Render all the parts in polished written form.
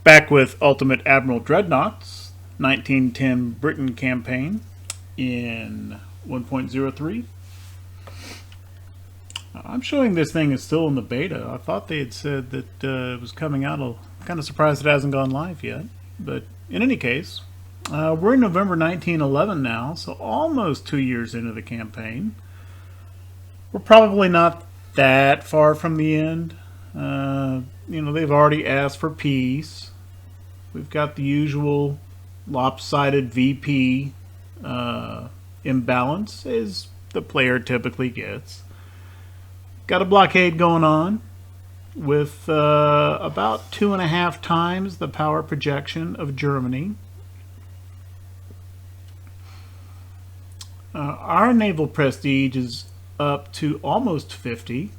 Back with Ultimate Admiral Dreadnoughts, 1910 Britain campaign in 1.03. I'm showing this thing is still in the beta. I thought they had said that it was coming out. I'm kind of surprised it hasn't gone live yet. But in any case, we're in November 1911 now, so almost 2 years into the campaign. We're probably not that far from the end. They've already asked for peace. We've got the usual lopsided VP imbalance, as the player typically gets. Got a blockade going on with about 2.5 times the power projection of Germany. Our naval prestige is up to almost 50.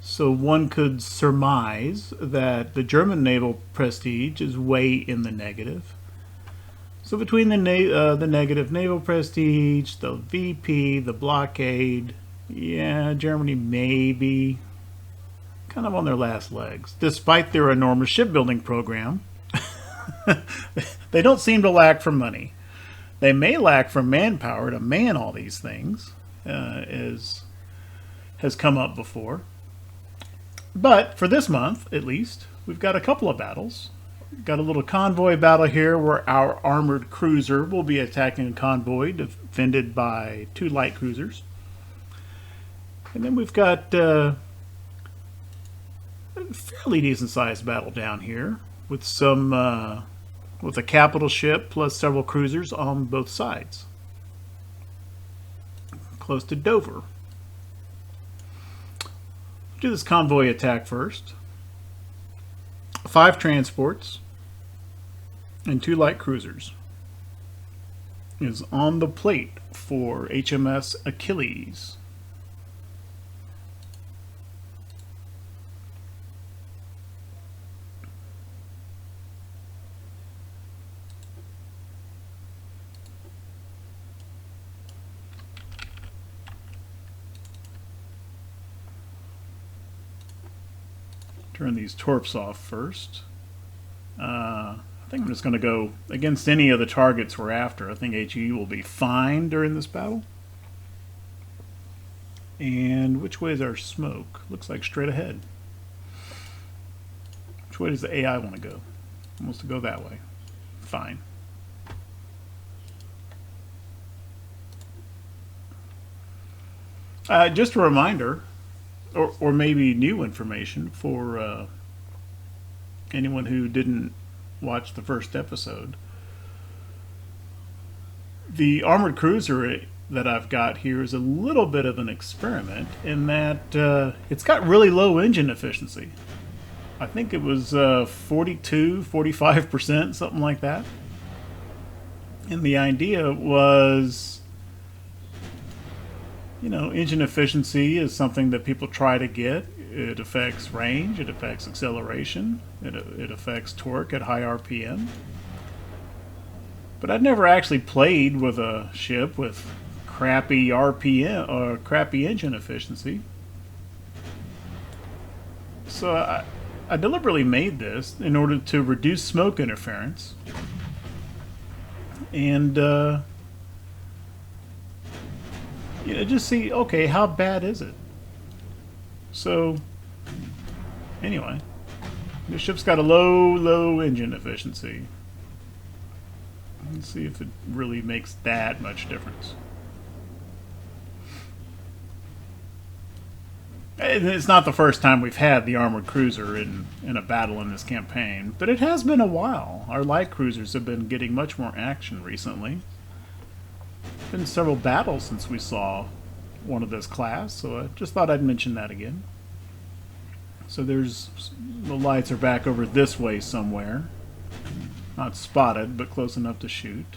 So one could surmise that the German naval prestige is way in the negative. So between the negative naval prestige, the VP, the blockade, yeah, Germany may be kind of on their last legs. Despite their enormous shipbuilding program, they don't seem to lack for money. They may lack for manpower to man all these things, as has come up before. But for this month, at least, we've got a couple of battles. We've got a little convoy battle here where our armored cruiser will be attacking a convoy defended by 2 light cruisers. And then we've got a fairly decent sized battle down here with with a capital ship plus several cruisers on both sides. Close to Dover. Do this convoy attack first. 5 transports and 2 light cruisers is on the plate for HMS Achilles. Turn these torps off first. I think I'm just going to go against any of the targets we're after. I think HE will be fine during this battle. And which way is our smoke? Looks like straight ahead. Which way does the AI want to go? It wants to go that way. Fine. Just a reminder, or maybe new information for anyone who didn't watch the first episode. The armored cruiser that I've got here is a little bit of an experiment in that it's got really low engine efficiency. I think it was 45%, something like that. And the idea was, engine efficiency is something that people try to get. It affects range, it affects acceleration, it affects torque at high RPM. But I'd never actually played with a ship with crappy RPM or crappy engine efficiency. So I deliberately made this in order to reduce smoke interference and just see, okay, how bad is it? So, anyway, the ship's got a low engine efficiency. Let's see if it really makes that much difference. And it's not the first time we've had the armored cruiser in a battle in this campaign, but it has been a while. Our light cruisers have been getting much more action recently. Been several battles since we saw one of this class, so I just thought I'd mention that again. So the lights are back over this way somewhere. Not spotted, but close enough to shoot.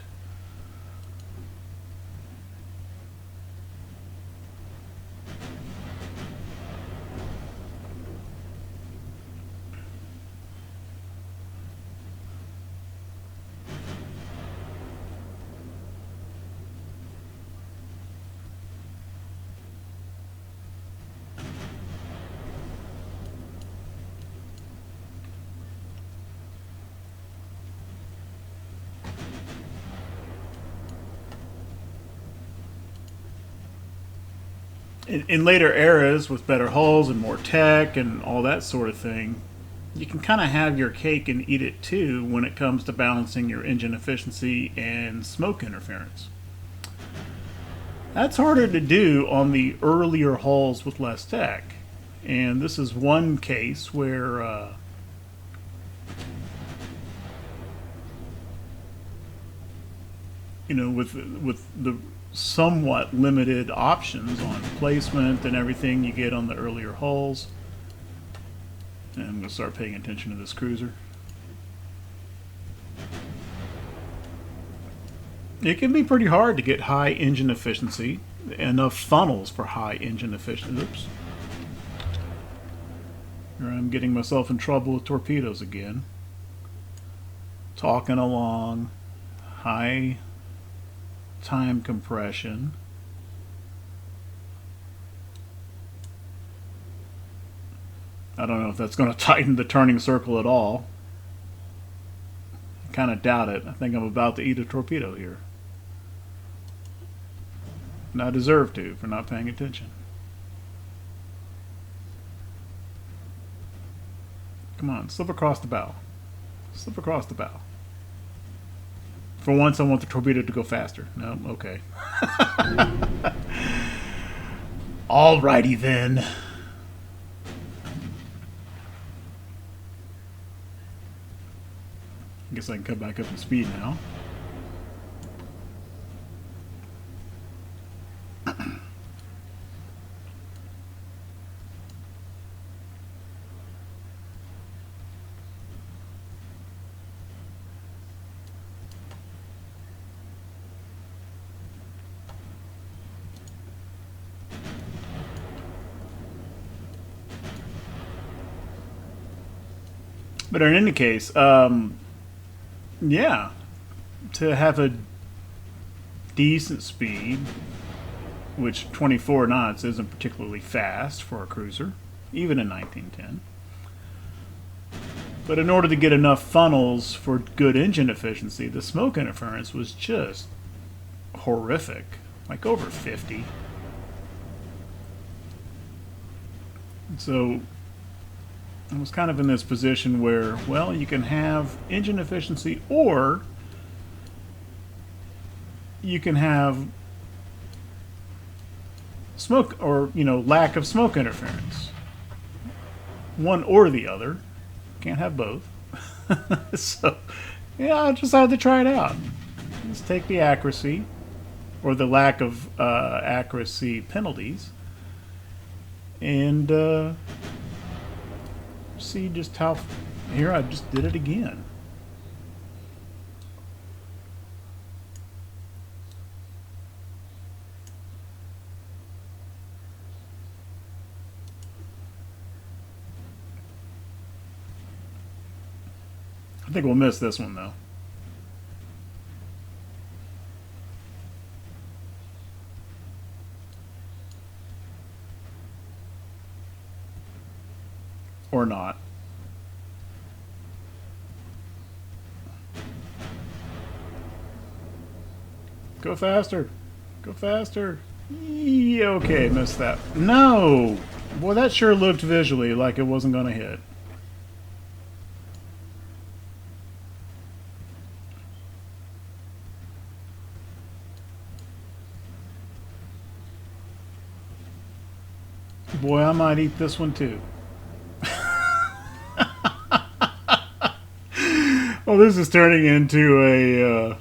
In later eras, with better hulls and more tech and all that sort of thing, you can kind of have your cake and eat it too when it comes to balancing your engine efficiency and smoke interference. That's harder to do on the earlier hulls with less tech. And this is one case where with the somewhat limited options on placement and everything you get on the earlier hulls. And I'm going to start paying attention to this cruiser. It can be pretty hard to get high engine efficiency, enough funnels for high engine efficiency. Oops. Here I'm getting myself in trouble with torpedoes again. Talking along, high time compression. I don't know if that's going to tighten the turning circle at all. I kind of doubt it. I think I'm about to eat a torpedo here. And I deserve to for not paying attention. Come on, slip across the bow. Slip across the bow. For once, I want the torpedo to go faster. No, okay. Alrighty then. I guess I can cut back up to speed now. But in any case, yeah, to have a decent speed, which 24 knots isn't particularly fast for a cruiser, even in 1910. But in order to get enough funnels for good engine efficiency, the smoke interference was just horrific, like over 50. So I was kind of in this position where, well, you can have engine efficiency or you can have smoke or, lack of smoke interference. One or the other. Can't have both. So, yeah, I decided to try it out. Let's take the accuracy or the lack of accuracy penalties and see just how. Here I just did it again. I think we'll miss this one though. Or not. Go faster. Go faster. Yeah, okay, missed that. No! Boy, that sure looked visually like it wasn't going to hit. Boy, I might eat this one too. Well, this is turning into a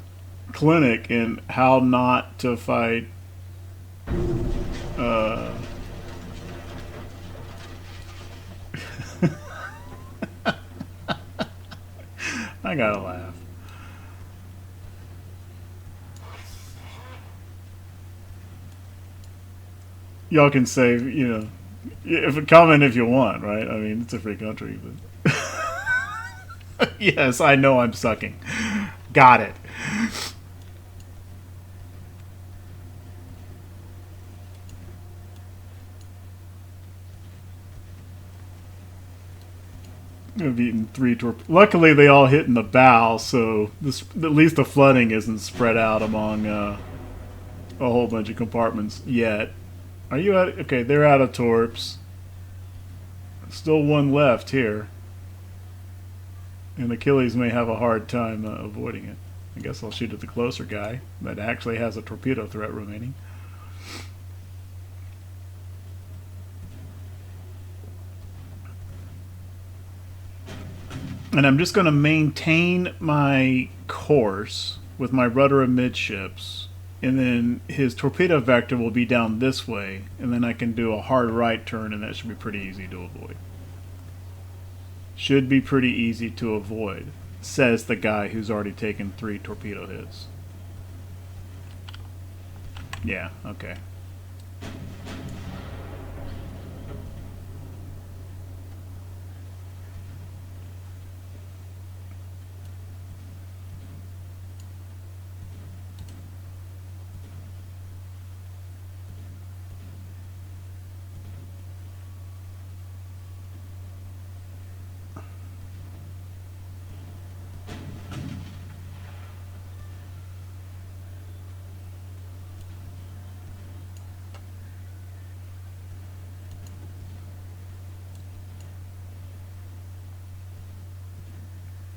clinic in how not to fight I gotta laugh. Y'all can say, if comment if you want, right? I mean, it's a free country, but yes, I know I'm sucking. Got it. I've eaten 3 torpedoes. Luckily, they all hit in the bow, so at least the flooding isn't spread out among a whole bunch of compartments yet. Are you out? Okay, they're out of torps. Still one left here. And Achilles may have a hard time avoiding it. I guess I'll shoot at the closer guy that actually has a torpedo threat remaining. And I'm just going to maintain my course with my rudder amidships, and then his torpedo vector will be down this way, and then I can do a hard right turn, and that should be pretty easy to avoid. Should be pretty easy to avoid, says the guy who's already taken 3 torpedo hits. Yeah, okay.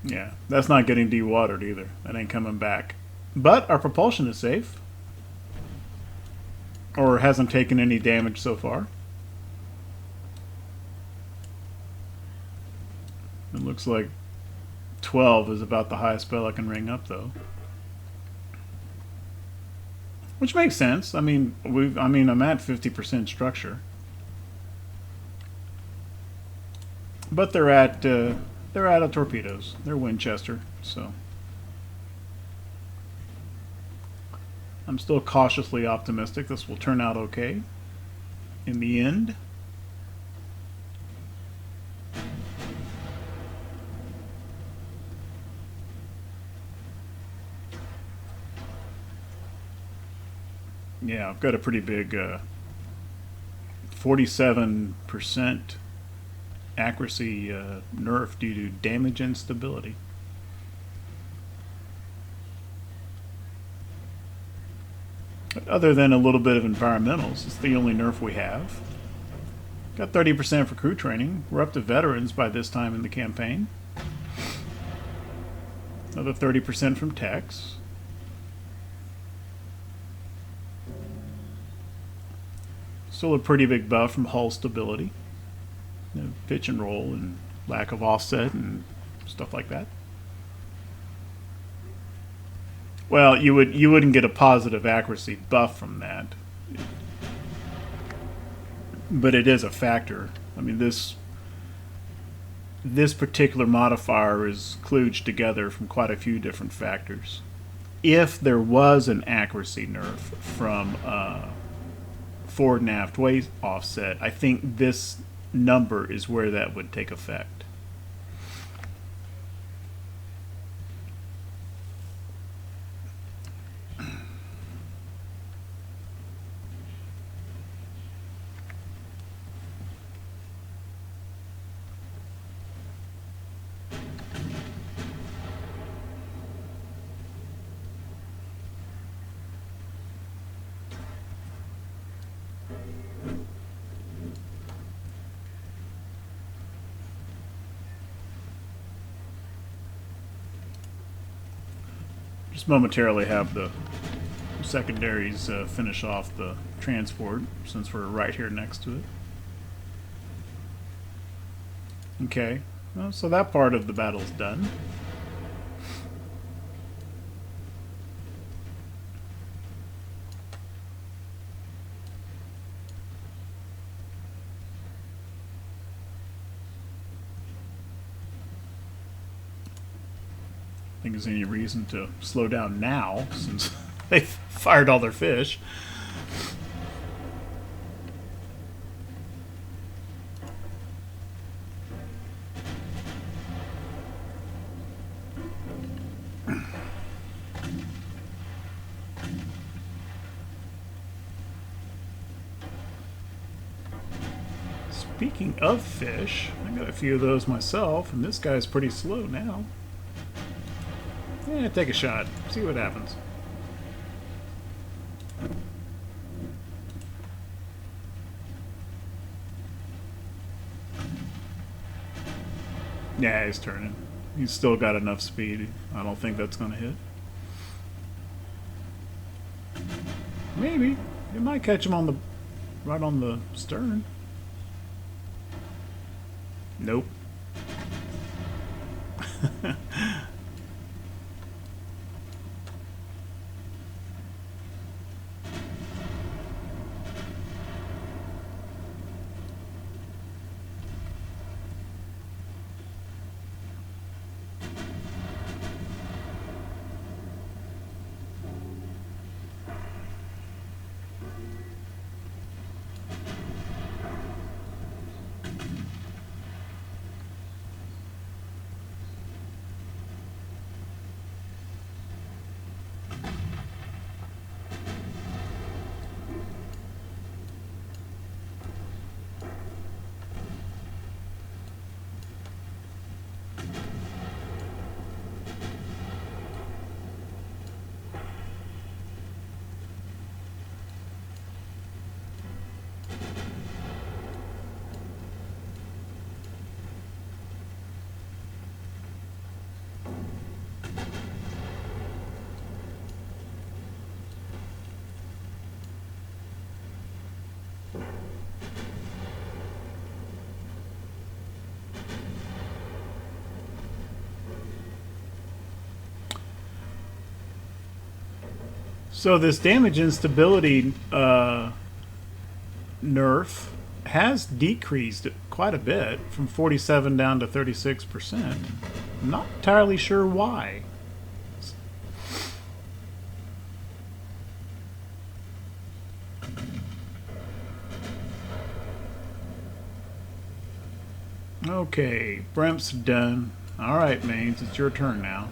Yeah, that's not getting dewatered either. That ain't coming back. But our propulsion is safe. Or hasn't taken any damage so far. It looks like 12 is about the highest spell I can ring up, though. Which makes sense. I mean, I'm at 50% structure. But they're out of torpedoes. They're Winchester, so I'm still cautiously optimistic this will turn out okay in the end. Yeah, I've got a pretty big 47% accuracy nerf due to damage and stability. But other than a little bit of environmentals, it's the only nerf we have. Got 30% for crew training. We're up to veterans by this time in the campaign. Another 30% from techs. Still a pretty big buff from hull stability. You know, pitch and roll and lack of offset and stuff like that. Well, you wouldn't get a positive accuracy buff from that, but it is a factor. I mean, this particular modifier is kludged together from quite a few different factors. If there was an accuracy nerf from forward and aft weight offset, I think this number is where that would take effect. Just momentarily have the secondaries finish off the transport, since we're right here next to it. Okay, well, so that part of the battle's done. I think there's any reason to slow down now, since they've fired all their fish. Speaking of fish, I got a few of those myself, and this guy's pretty slow now. Yeah, take a shot. See what happens. Yeah, he's turning. He's still got enough speed. I don't think that's going to hit. Maybe. It might catch him on the right on the stern. Nope. So this damage instability nerf has decreased quite a bit from 47 down to 36%. I'm not entirely sure why. Okay, Bremp's done. Alright, Mains, it's your turn now.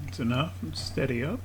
It's enough. Steady up.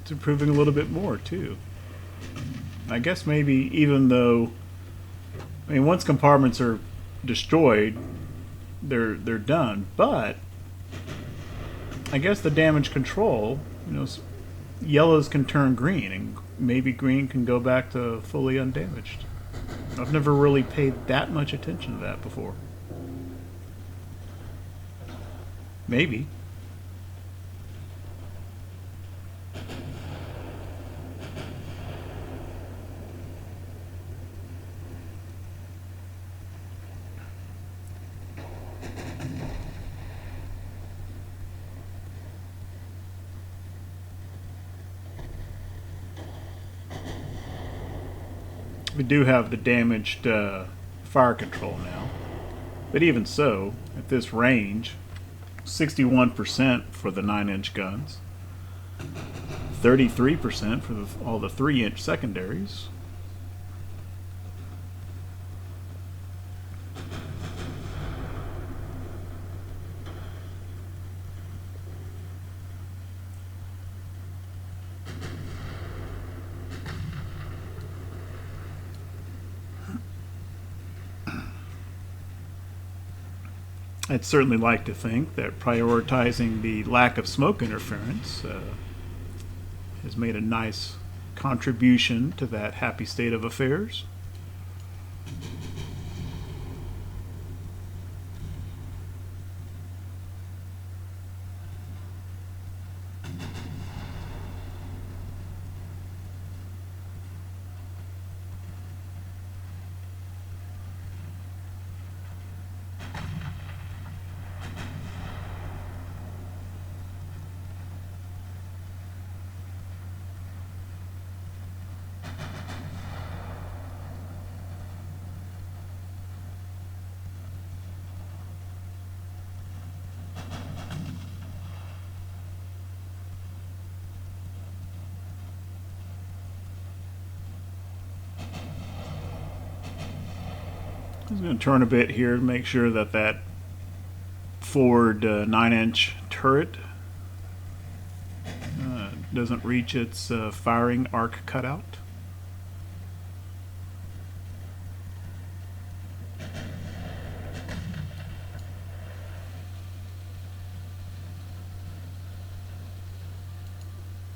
It's improving a little bit more too. I guess maybe even though, I mean, once compartments are destroyed, they're done. But I guess the damage control, you know, yellows can turn green, and maybe green can go back to fully undamaged. I've never really paid that much attention to that before. Maybe. We do have the damaged fire control now. But even so, at this range, 61% for the 9-inch guns, 33% for all the 3-inch secondaries. I'd certainly like to think that prioritizing the lack of smoke interference has made a nice contribution to that happy state of affairs. I'm going to turn a bit here to make sure that that forward 9-inch turret doesn't reach its firing arc cutout.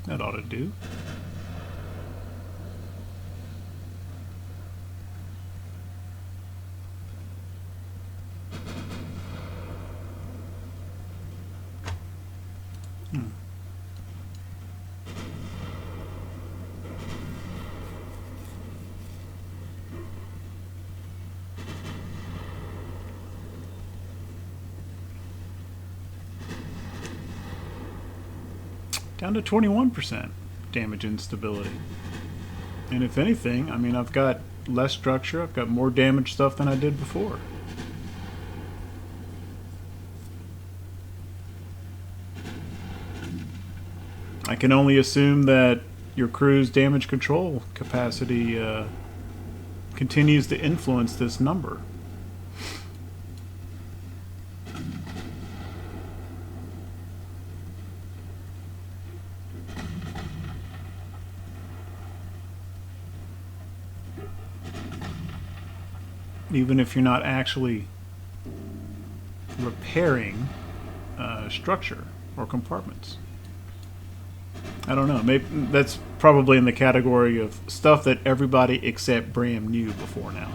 That ought to do. Down to 21% damage instability. And if anything, I mean, I've got less structure, I've got more damage stuff than I did before. I can only assume that your crew's damage control capacity continues to influence this number. Even if you're not actually repairing structure or compartments. I don't know. Maybe that's probably in the category of stuff that everybody except Bram knew before now.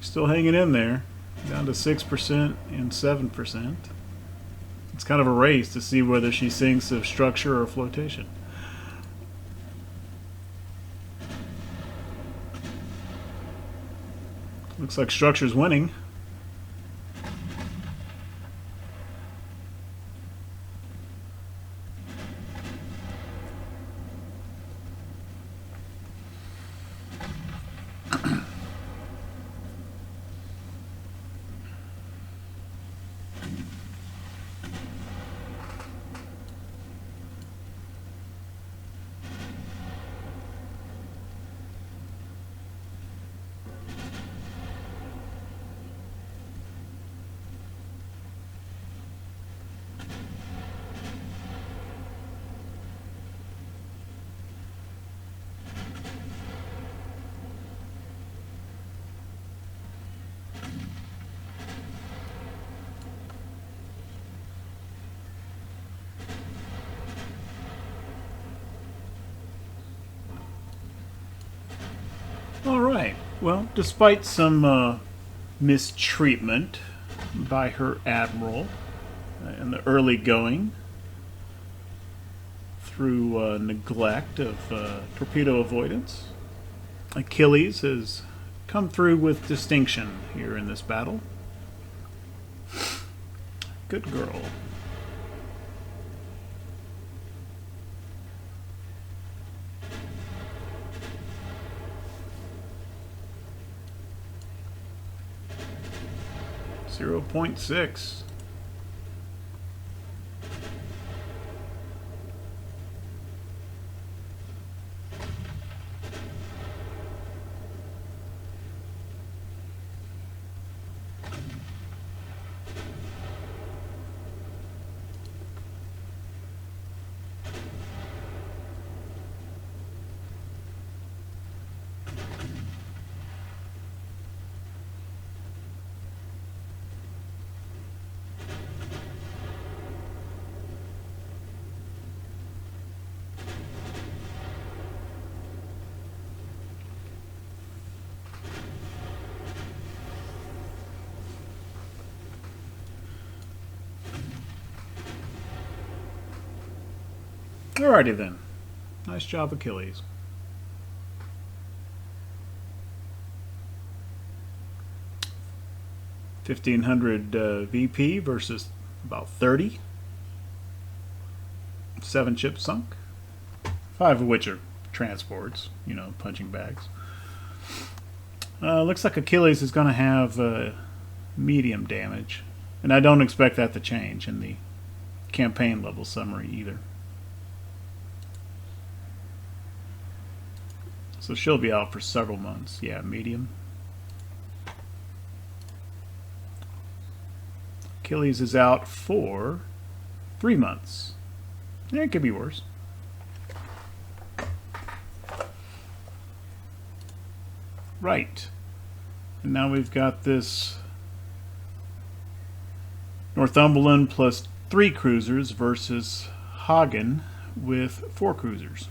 Still hanging in there, down to 6% and 7%. It's kind of a race to see whether she sinks of structure or flotation. Looks like structure's winning. Alright, well, despite some mistreatment by her Admiral in the early going, through neglect of torpedo avoidance, Achilles has come through with distinction here in this battle. Good girl. .6. Alrighty then. Nice job, Achilles. $1,500 VP versus about 30. 7 ships sunk. 5 of which are transports, you know, punching bags. Looks like Achilles is going to have medium damage, and I don't expect that to change in the campaign level summary either. So she'll be out for several months. Yeah, medium. Achilles is out for 3 months. Yeah, it could be worse. Right. And now we've got this Northumberland plus 3 cruisers versus Hagen with 4 cruisers.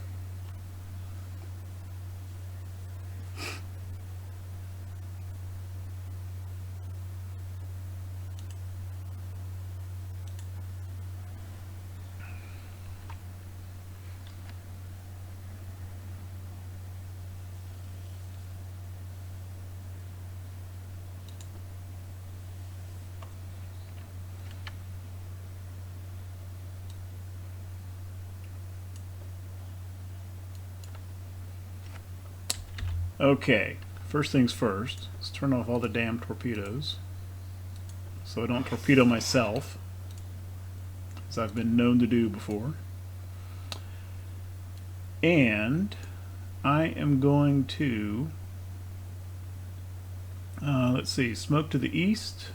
Okay, first things first, let's turn off all the damn torpedoes so I don't torpedo myself, as I've been known to do before. And I am going to, let's see, smoke to the east.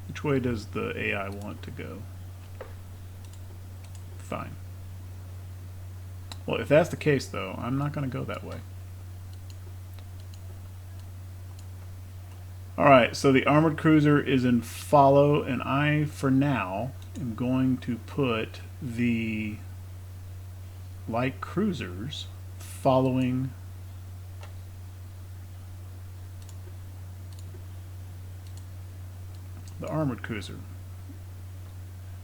Which way does the AI want to go? Fine. Well, if that's the case, though, I'm not going to go that way. Alright, so the armored cruiser is in follow, and I, for now, am going to put the light cruisers following the armored cruiser.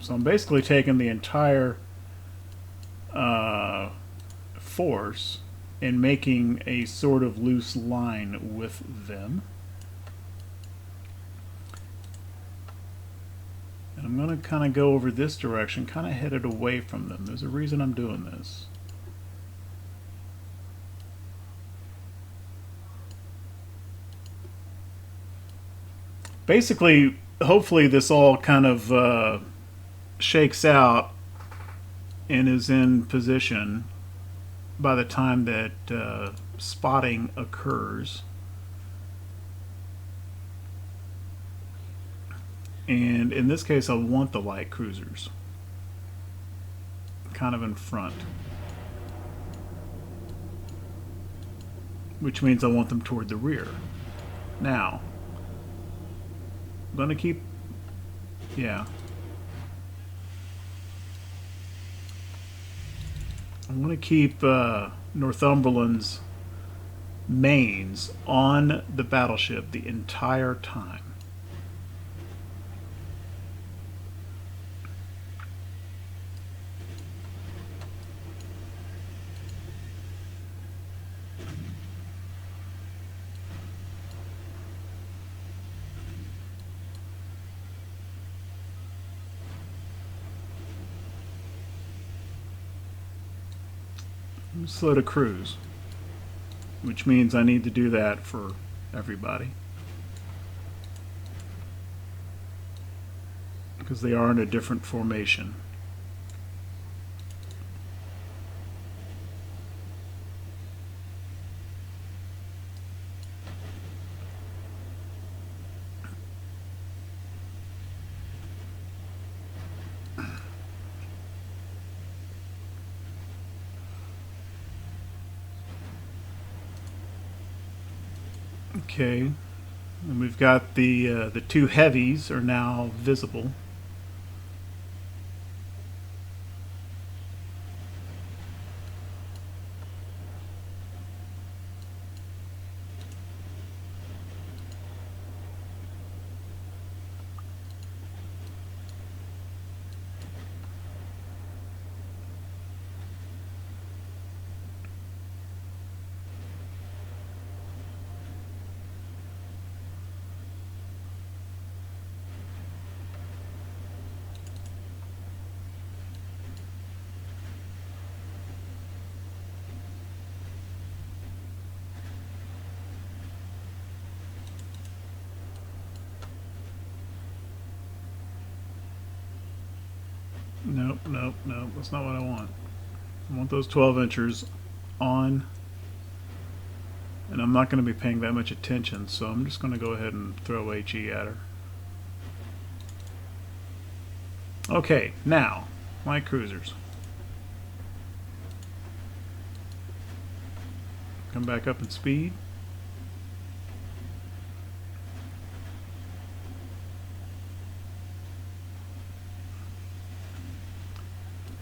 So I'm basically taking the entire force and making a sort of loose line with them. And I'm going to kind of go over this direction, kind of headed away from them. There's a reason I'm doing this. Basically, hopefully this all kind of shakes out and is in position by the time that spotting occurs. And in this case, I want the light cruisers kind of in front, which means I want them toward the rear. Now, I'm going to keep, yeah. I'm going to keep Northumberland's mains on the battleship the entire time. Slow to cruise, which means I need to do that for everybody because they are in a different formation. Okay, and we've got the 2 heavies are now visible. Nope, nope, nope. That's not what I want. I want those 12 inchers on, and I'm not going to be paying that much attention, so I'm just going to go ahead and throw HE at her. Okay, now, my cruisers. Come back up in speed.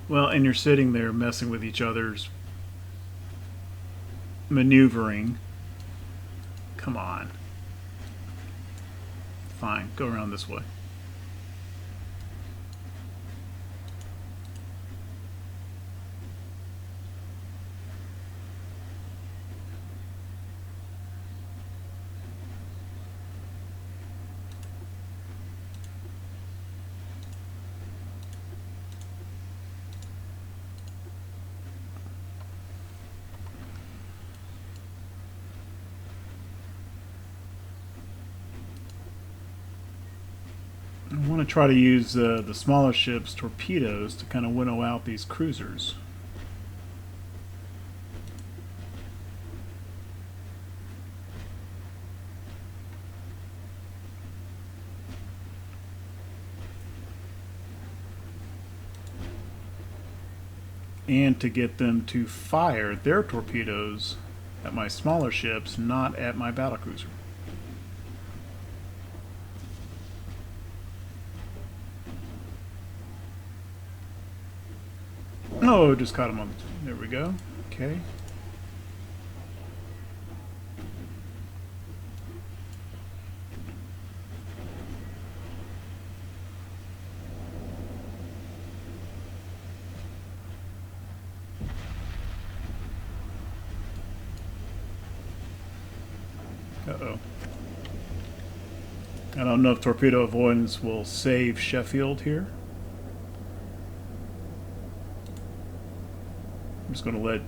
Well, and you're sitting there messing with each other's maneuvering. Come on. Fine, go around this way. I want to try to use the smaller ships' torpedoes to kind of winnow out these cruisers. And to get them to fire their torpedoes at my smaller ships, not at my battlecruiser. Oh, just caught him on. There we go. Okay. Uh-oh. I don't know if torpedo avoidance will save Sheffield here. I'm just going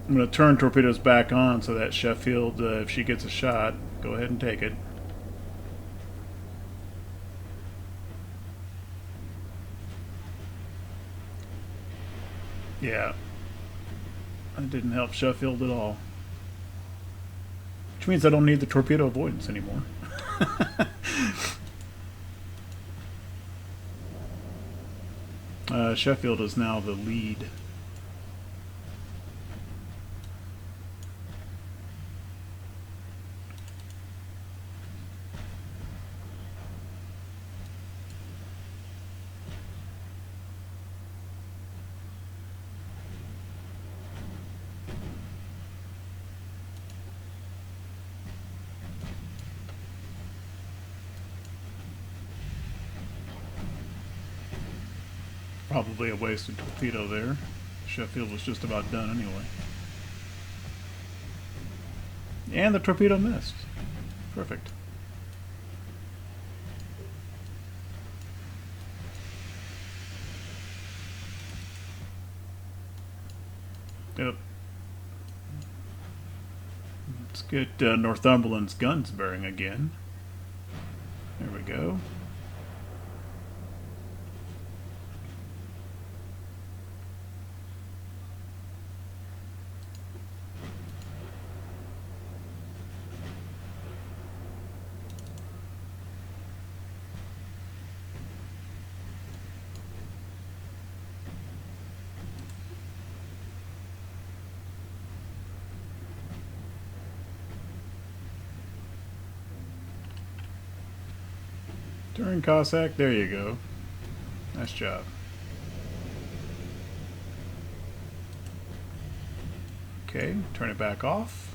to turn torpedoes back on so that Sheffield, if she gets a shot, go ahead and take it. Yeah. That didn't help Sheffield at all. Which means I don't need the torpedo avoidance anymore. Sheffield is now the lead. Probably a wasted torpedo there. Sheffield was just about done anyway. And the torpedo missed. Perfect. Yep. Let's get Northumberland's guns bearing again. There we go. Turn Cossack, there you go. Nice job. Okay, turn it back off.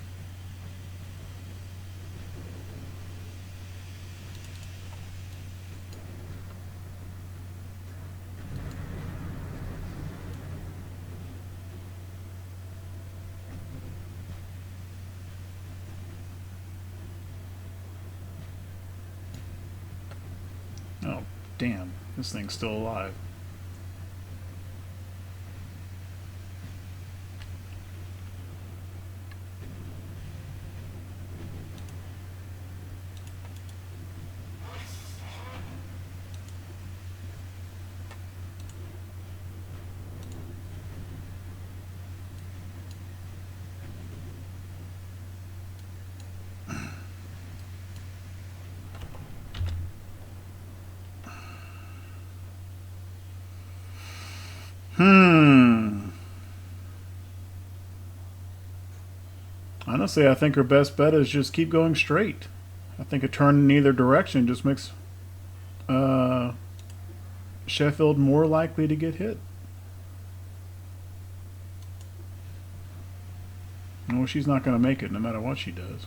Oh, damn. This thing's still alive. Honestly, I think her best bet is just keep going straight. I think a turn in either direction just makes uh, Sheffield more likely to get hit. No, she's not going to make it no matter what she does.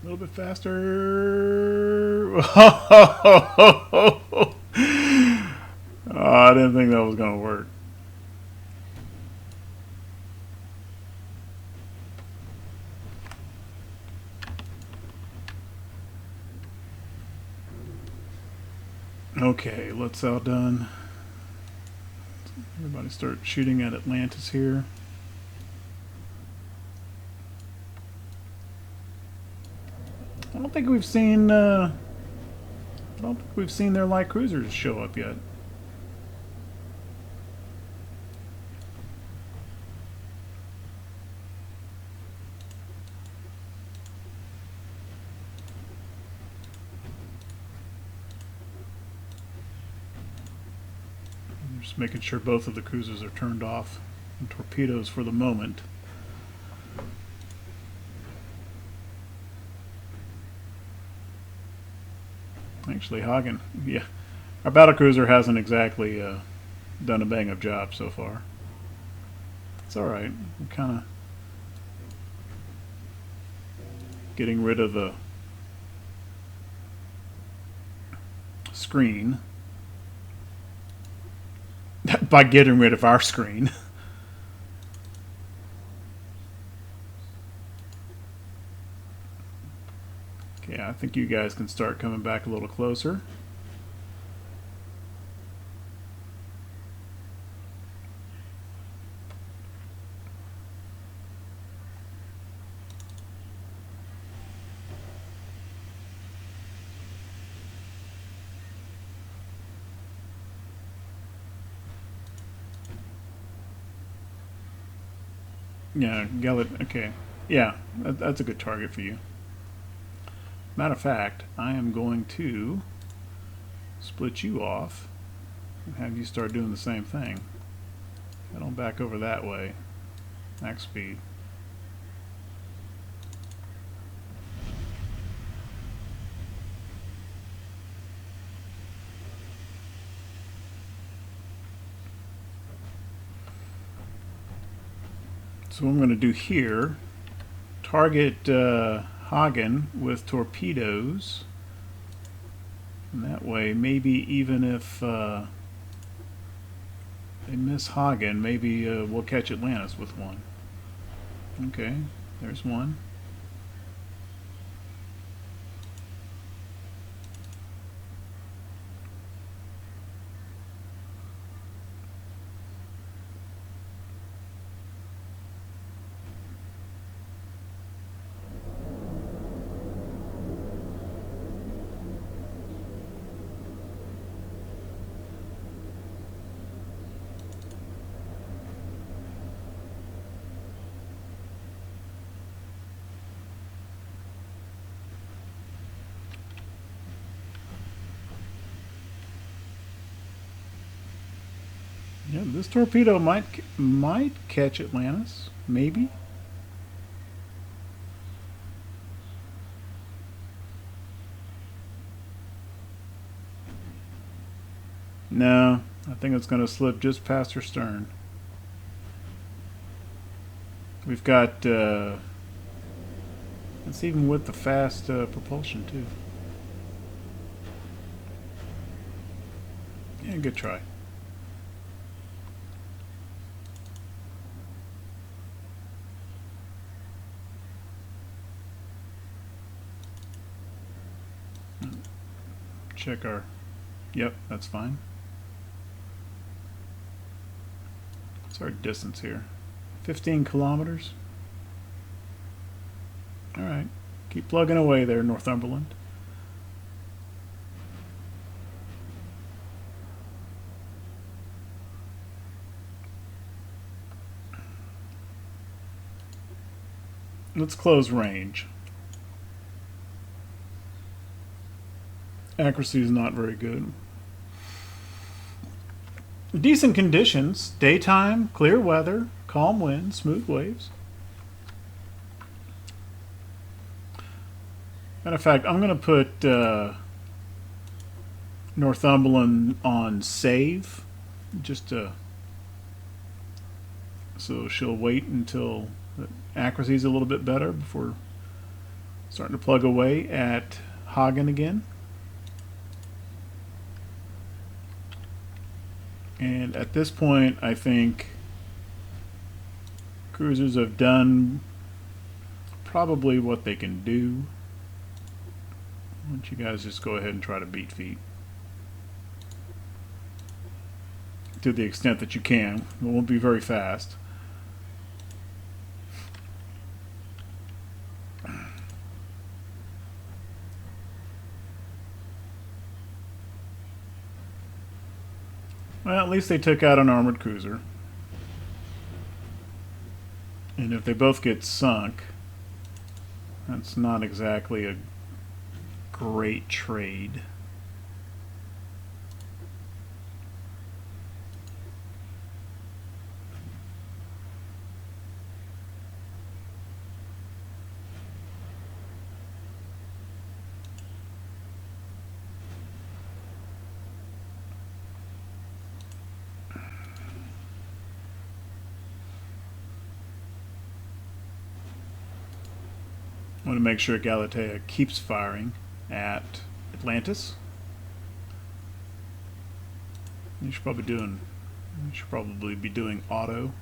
A little bit faster. Oh, I didn't think that was going to work. Okay, let's outdone. Everybody start shooting at Atlantis here. I don't think we've seen their light cruisers show up yet. I'm just making sure both of the cruisers are turned off and torpedoes for the moment. Actually, Hagen, yeah, our battlecruiser hasn't exactly done a bang-up job so far. It's all right. We're kind of getting rid of the screen by getting rid of our screen. Okay, I think you guys can start coming back a little closer. Yeah, Gallet. Okay, yeah, that's a good target for you. Matter of fact, I am going to split you off and have you start doing the same thing. Head on back over that way. Max speed. So what I'm going to do here, target Hagen with torpedoes, and that way maybe even if they miss Hagen, maybe we'll catch Atlantis with one. Okay, there's one. Yeah, this torpedo might catch Atlantis, maybe. No, I think it's going to slip just past her stern. We've got it's even with the fast propulsion too. Yeah, good try. Check our... Yep, that's fine. What's our distance here? 15 kilometers. Alright. Keep plugging away there, Northumberland. Let's close range. Accuracy is not very good. Decent conditions. Daytime, clear weather, calm winds, smooth waves. Matter of fact, I'm going to put Northumberland on save, just to, so she'll wait until the accuracy is a little bit better before starting to plug away at Hagen again. And at this point, I think cruisers have done probably what they can do. Why don't you guys just go ahead and try to beat feet to the extent that you can. It won't be very fast. Well, at least they took out an armored cruiser. And if they both get sunk, that's not exactly a great trade. I want to make sure Galatea keeps firing at Atlantis. You should probably be doing auto.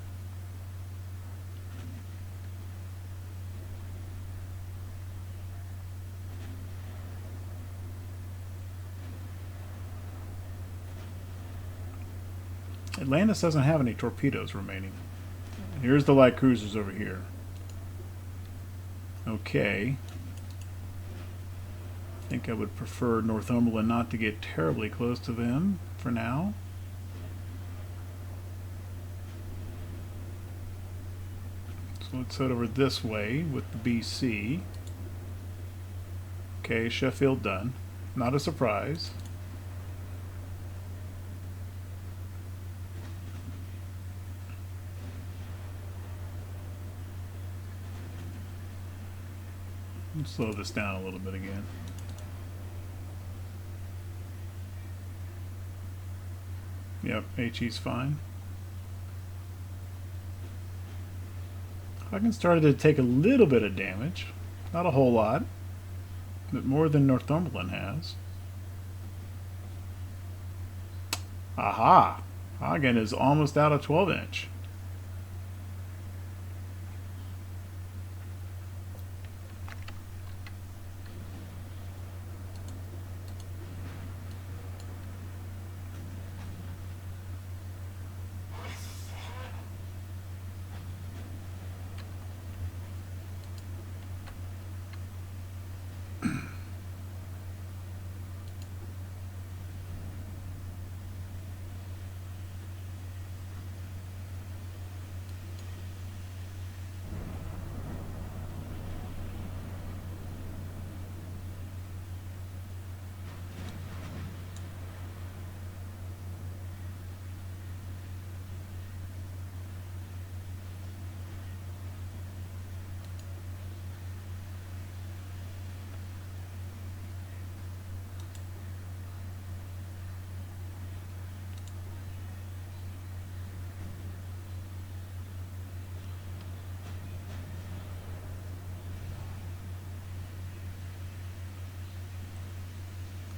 Atlantis doesn't have any torpedoes remaining. Here's the light cruisers over here. Okay. I think I would prefer Northumberland not to get terribly close to them for now. So let's head over this way with the BC. Okay, Sheffield done. Not a surprise. Let's slow this down a little bit again. Yep, HE's fine. Hagen started to take a little bit of damage. Not a whole lot, but more than Northumberland has. Aha! Hagen is almost out of 12-inch.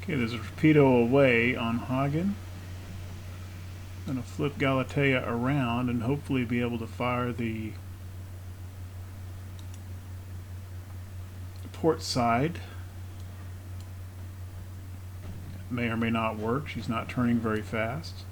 Okay, there's a torpedo away on Hagen. I'm going to flip Galatea around and hopefully be able to fire the port side. It may or may not work. She's not turning very fast.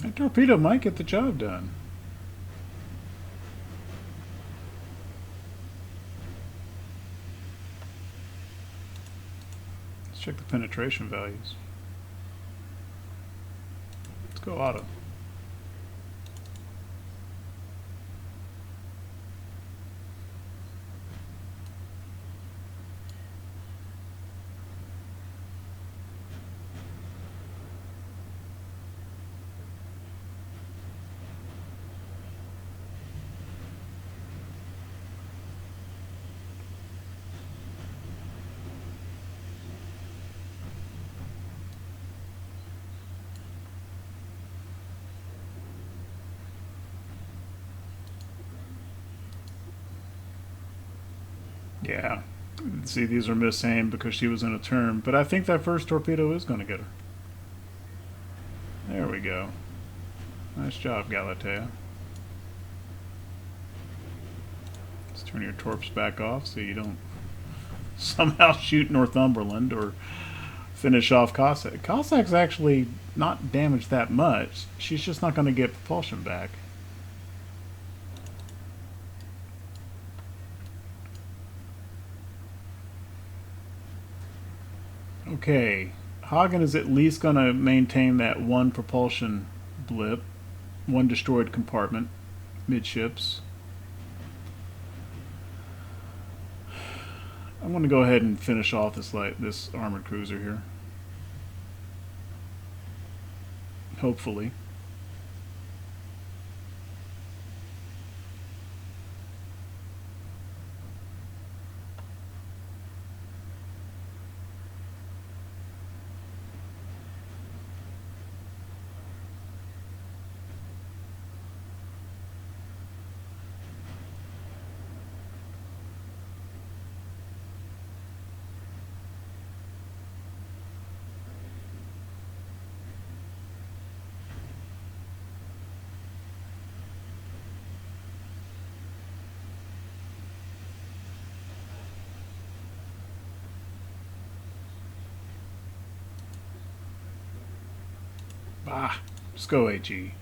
A torpedo might get the job done. Let's check the penetration values. Let's go auto. Yeah. See, these are misaimed because she was in a turn, but I think that first torpedo is going to get her. There we go. Nice job, Galatea. Let's turn your torps back off so you don't somehow shoot Northumberland or finish off Cossack. Cossack's actually not damaged that much. She's just not going to get propulsion back. Okay, Hagen is at least going to maintain that one propulsion blip, one destroyed compartment, midships. I'm going to go ahead and finish off this armored cruiser here. Hopefully. Ah, just go AG.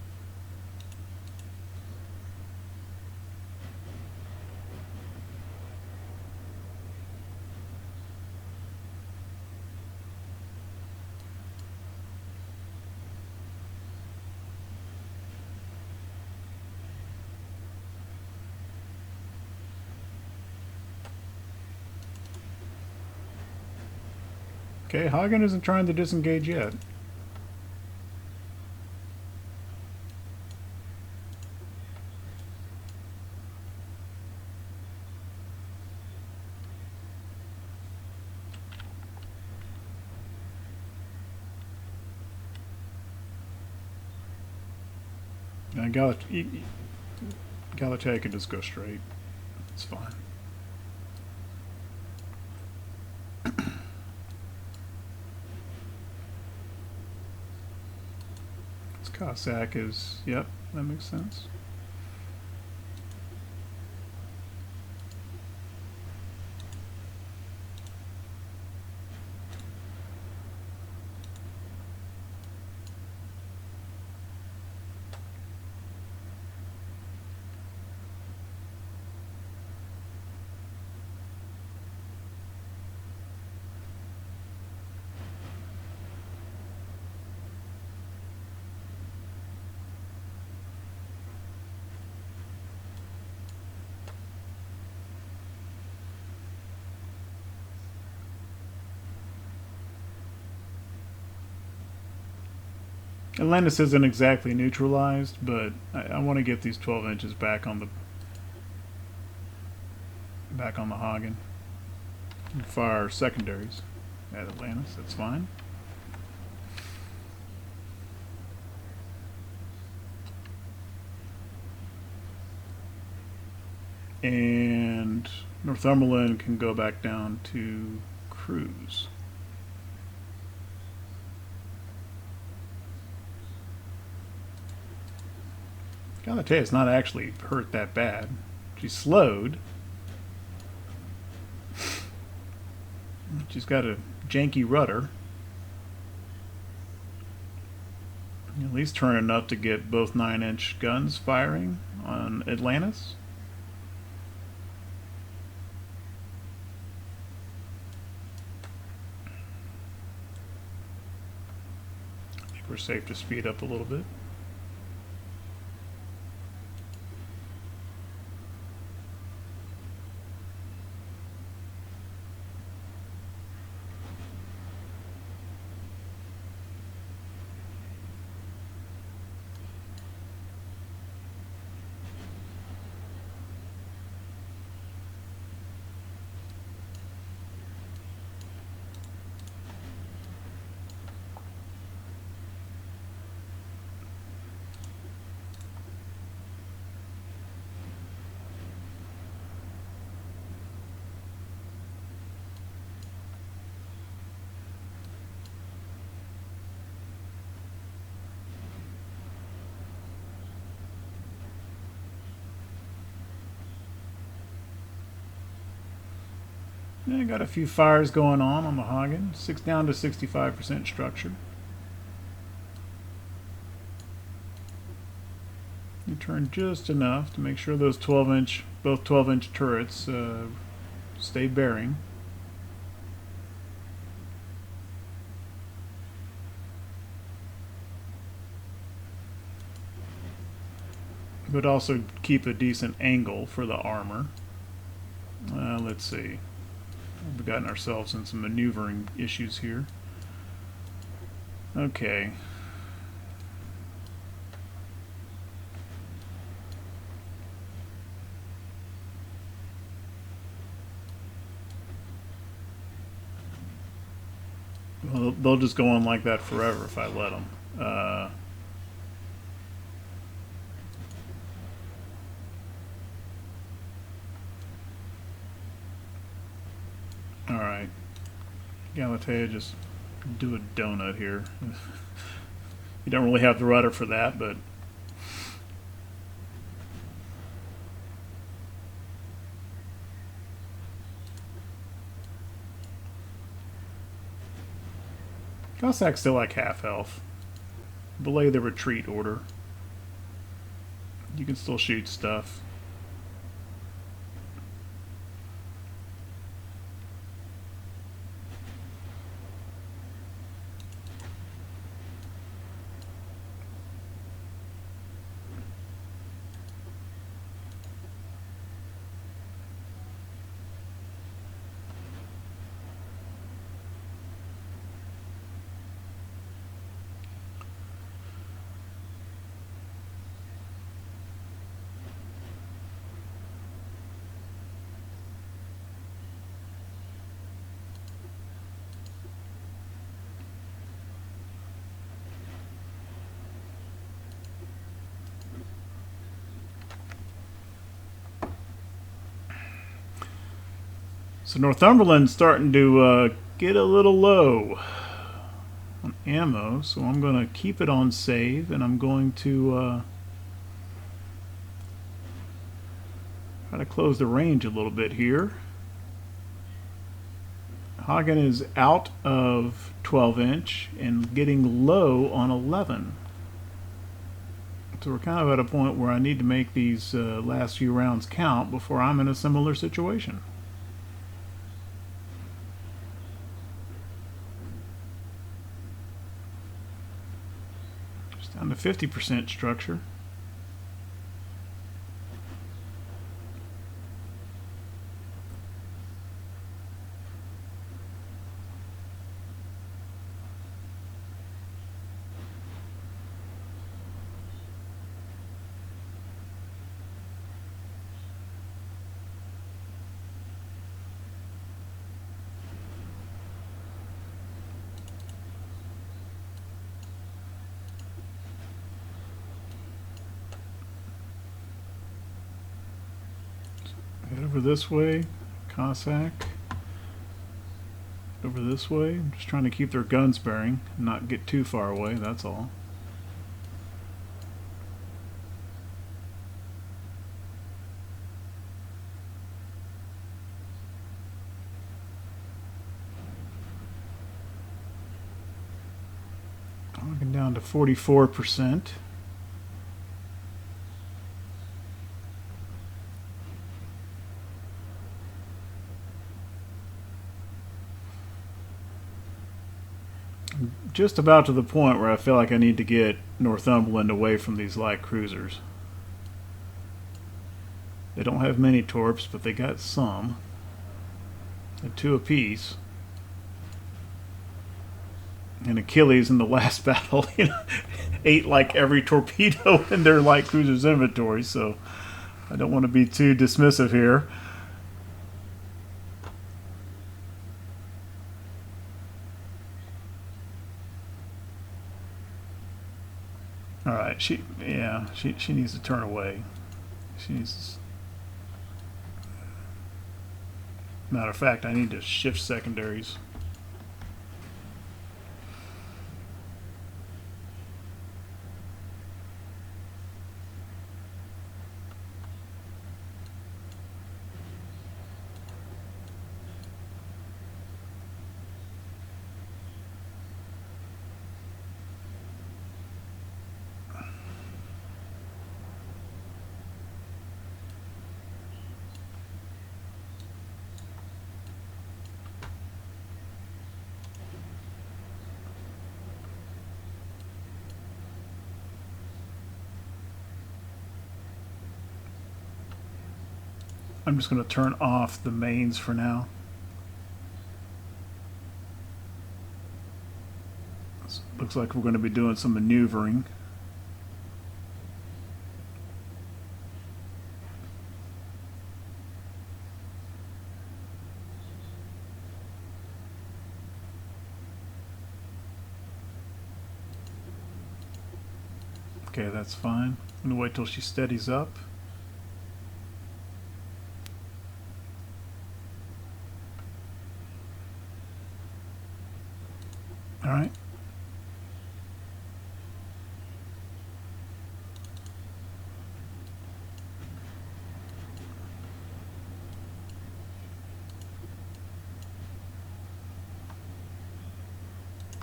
Okay, Hagen isn't trying to disengage yet. Galatea can just go straight. It's fine. This Cossack is... Yep, that makes sense. Atlantis isn't exactly neutralized, but I want to get these 12 inches back on the Hagen. Fire secondaries at Atlantis. That's fine. And Northumberland can go back down to cruise. Galatea's not actually hurt that bad. She's slowed. She's got a janky rudder. At least turn enough to get both 9-inch guns firing on Atlantis. I think we're safe to speed up a little bit. Yeah, got a few fires going on the Hagen. Down to 65% structure. You turn just enough to make sure those both 12-inch turrets stay bearing. But also keep a decent angle for the armor. Let's see. We've gotten ourselves in some maneuvering issues here. Okay. Well, they'll just go on like that forever if I let them. Alright. Galatea, just do a donut here. You don't really have the rudder for that, but Cossacks still like half health. Belay the retreat order. You can still shoot stuff. So Northumberland's starting to get a little low on ammo, so I'm going to keep it on save, and I'm going to try to close the range a little bit here. Hagen is out of 12-inch and getting low on 11. So we're kind of at a point where I need to make these last few rounds count before I'm in a similar situation. Just down to 50% structure. Head over this way, Cossack. Over this way. I'm just trying to keep their guns bearing and not get too far away, that's all. Down to 44%. Just about to the point where I feel like I need to get Northumberland away from these light cruisers. They don't have many torps, but they got some. And 2 apiece. And Achilles in the last battle, ate like every torpedo in their light cruiser's inventory, so I don't want to be too dismissive here. All right, she needs to turn away. She needs. Matter of fact, I need to shift secondaries. I'm just going to turn off the mains for now. Looks like we're going to be doing some maneuvering. Okay, that's fine. I'm going to wait till she steadies up. All right.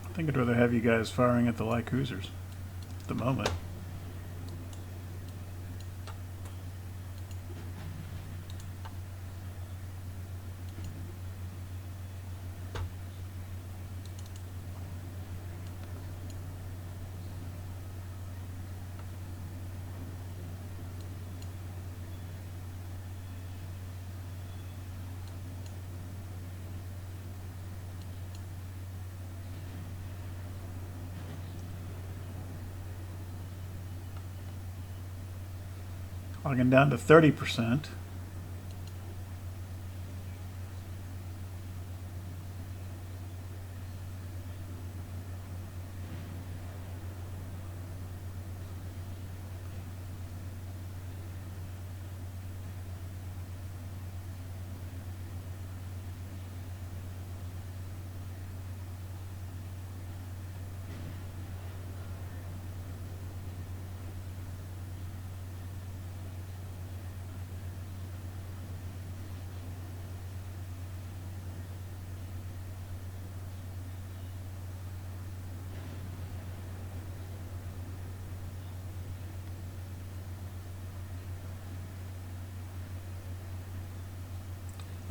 I think I'd rather have you guys firing at the light cruisers at the moment. Logging down to 30%.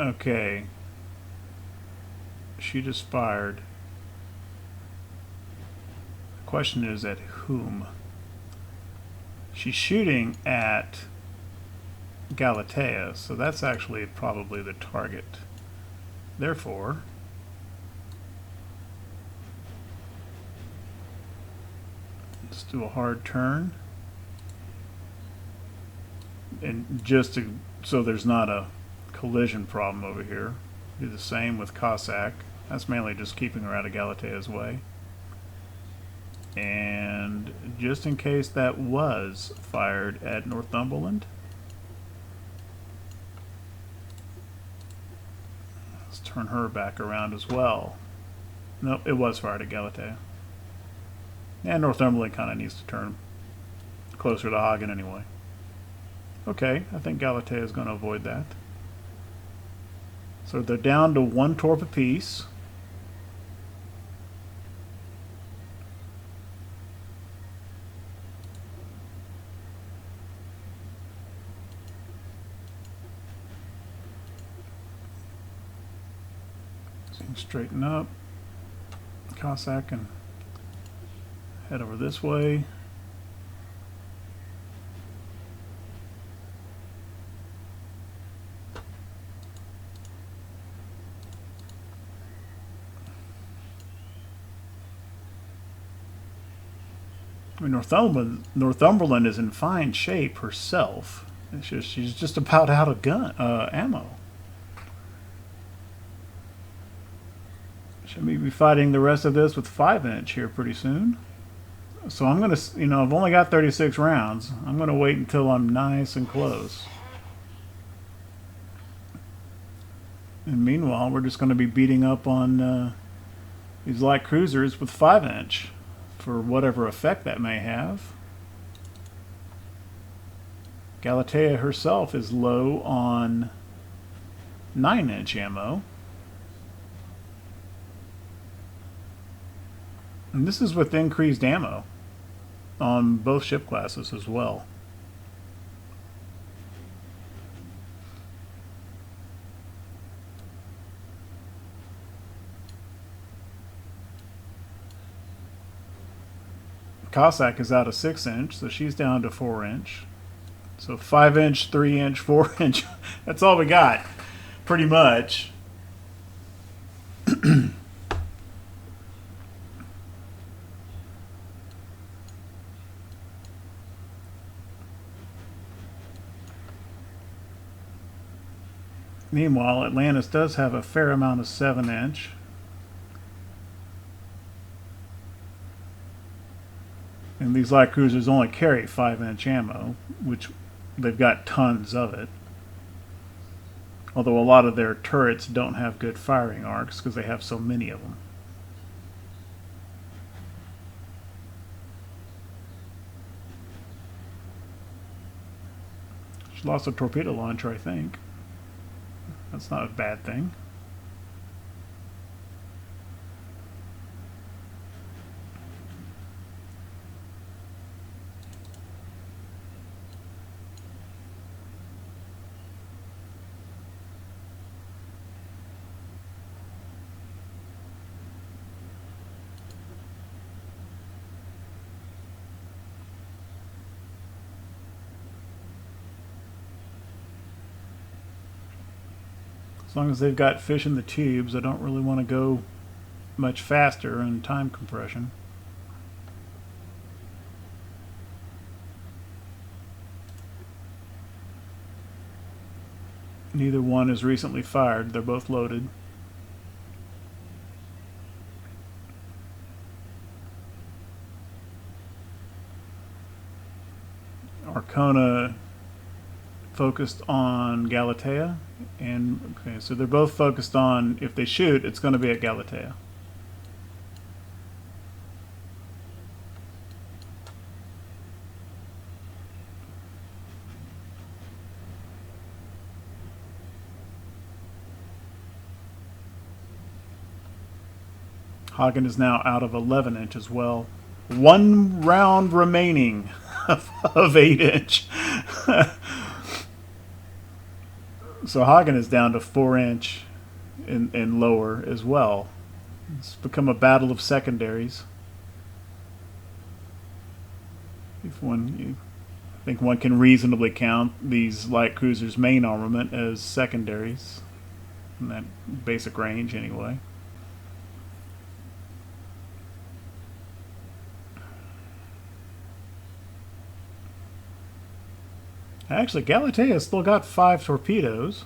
Okay. She just fired. The question is at whom? She's shooting at Galatea, so that's actually probably the target. Therefore, let's do a hard turn. And just to, so there's not a collision problem over here. Do the same with Cossack. That's mainly just keeping her out of Galatea's way. And just in case that was fired at Northumberland, let's turn her back around as well. Nope, it was fired at Galatea. And Northumberland kind of needs to turn closer to Hagen anyway. Okay, I think Galatea is going to avoid that. So they're down to 1 torp apiece. Straighten up. Cossack and head over this way. I mean, Northumberland is in fine shape herself. It's just, she's just about out of ammo. Should we be fighting the rest of this with 5-inch here pretty soon? So I'm going to, I've only got 36 rounds. I'm going to wait until I'm nice and close. And meanwhile, we're just going to be beating up on these light cruisers with 5-inch for whatever effect that may have. Galatea herself is low on 9-inch ammo. And this is with increased ammo on both ship classes as well. Cossack is out of 6-inch, so she's down to 4-inch. So 5-inch, 3-inch, 4-inch. That's all we got, pretty much. Meanwhile, Atlantis does have a fair amount of 7-inch. And these light cruisers only carry 5-inch ammo, which they've got tons of it. Although a lot of their turrets don't have good firing arcs because they have so many of them. She lost a torpedo launcher, I think. That's not a bad thing. As long as they've got fish in the tubes, I don't really want to go much faster in time compression. Neither one is recently fired. They're both loaded. Arcona focused on Galatea, and okay, so they're both focused on, if they shoot, it's going to be at Galatea. Hagen is now out of 11-inch as well. 1 round remaining of 8-inch. So Hagen is down to 4-inch and lower as well. It's become a battle of secondaries. I think one can reasonably count these light cruisers' main armament as secondaries in that basic range anyway. Actually, Galatea's still got 5 torpedoes.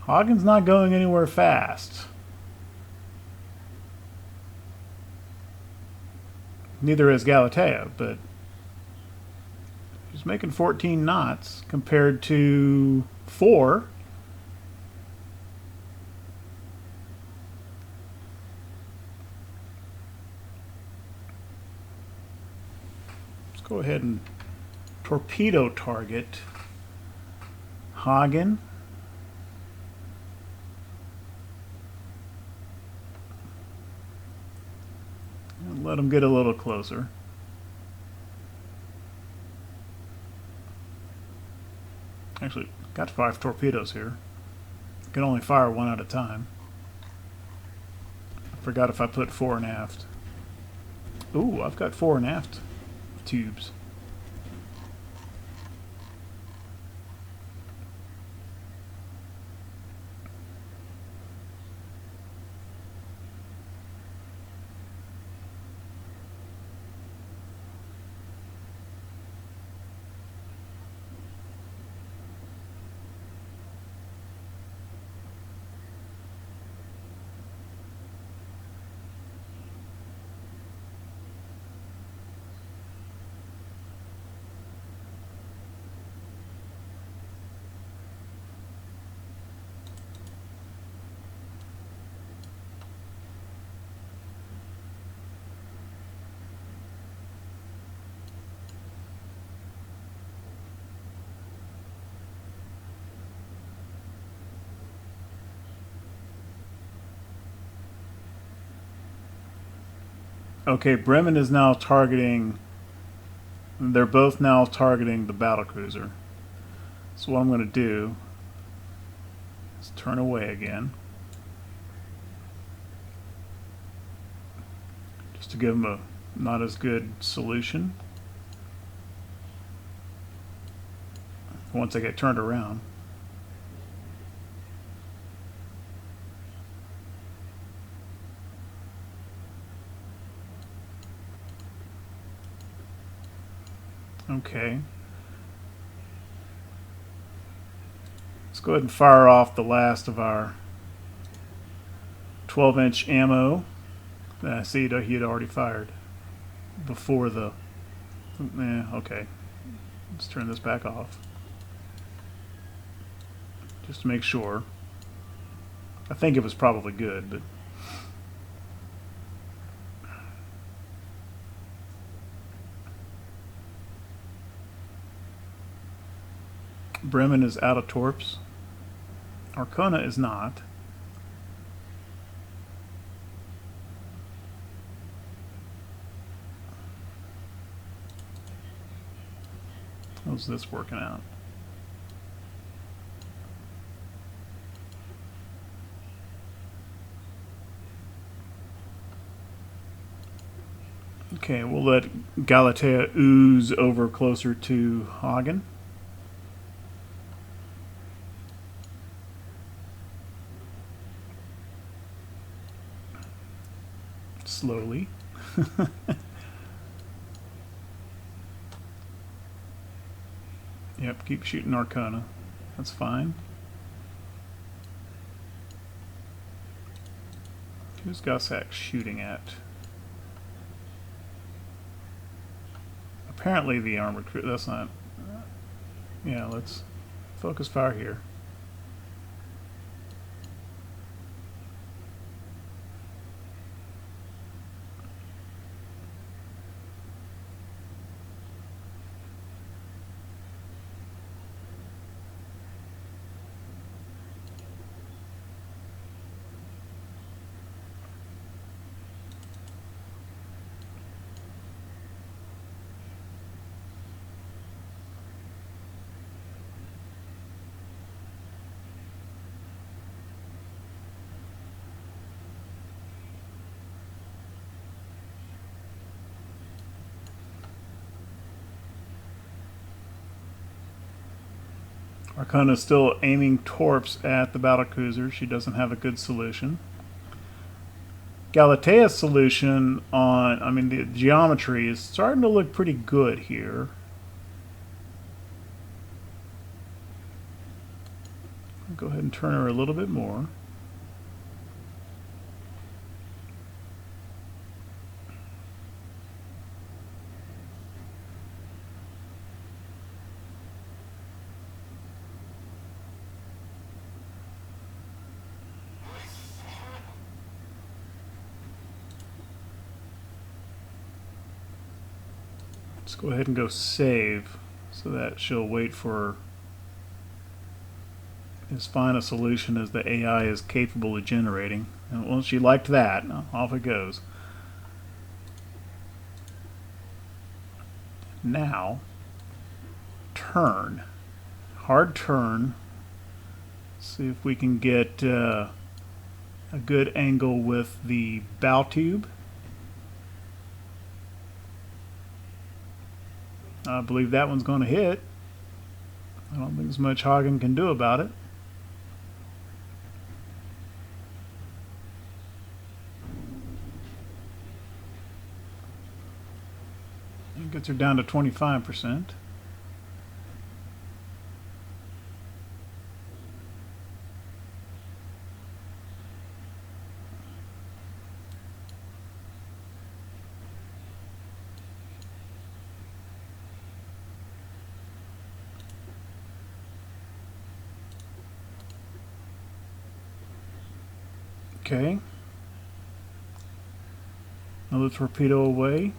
Hagen's not going anywhere fast. Neither is Galatea, but she's making 14 knots compared to 4. Let's go ahead and torpedo target Hagen. And let him get a little closer. Actually, got 5 torpedoes here. Can only fire 1 at a time. Forgot if I put fore and aft. Ooh, I've got fore and aft tubes. Okay, Bremen is now targeting. They're both now targeting the battlecruiser. So what I'm going to do is turn away again, just to give them a not as good solution once I get turned around. Okay. Let's go ahead and fire off the last of our 12-inch ammo. I see he had already fired before the... okay. Let's turn this back off, just to make sure. I think it was probably good, but... Bremen is out of torps. Arcona is not. How's this working out? Okay, we'll let Galatea ooze over closer to Hagen. Slowly. Yep, keep shooting Arcana. That's fine. Who's Gossack shooting at? Apparently the armored crew. That's not... yeah, let's focus fire here. Arcana is still aiming torps at the battlecruiser. She doesn't have a good solution. Galatea's solution on, the geometry is starting to look pretty good here. I'll go ahead and turn her a little bit more. Let's go ahead and go save so that she'll wait for as fine a solution as the AI is capable of generating. And well, she liked that. Off it goes. Now, turn. Hard turn. See if we can get a good angle with the bow tube. I believe that one's going to hit. I don't think there's much Hagen can do about it. It gets her down to 25%. Okay. Another torpedo away.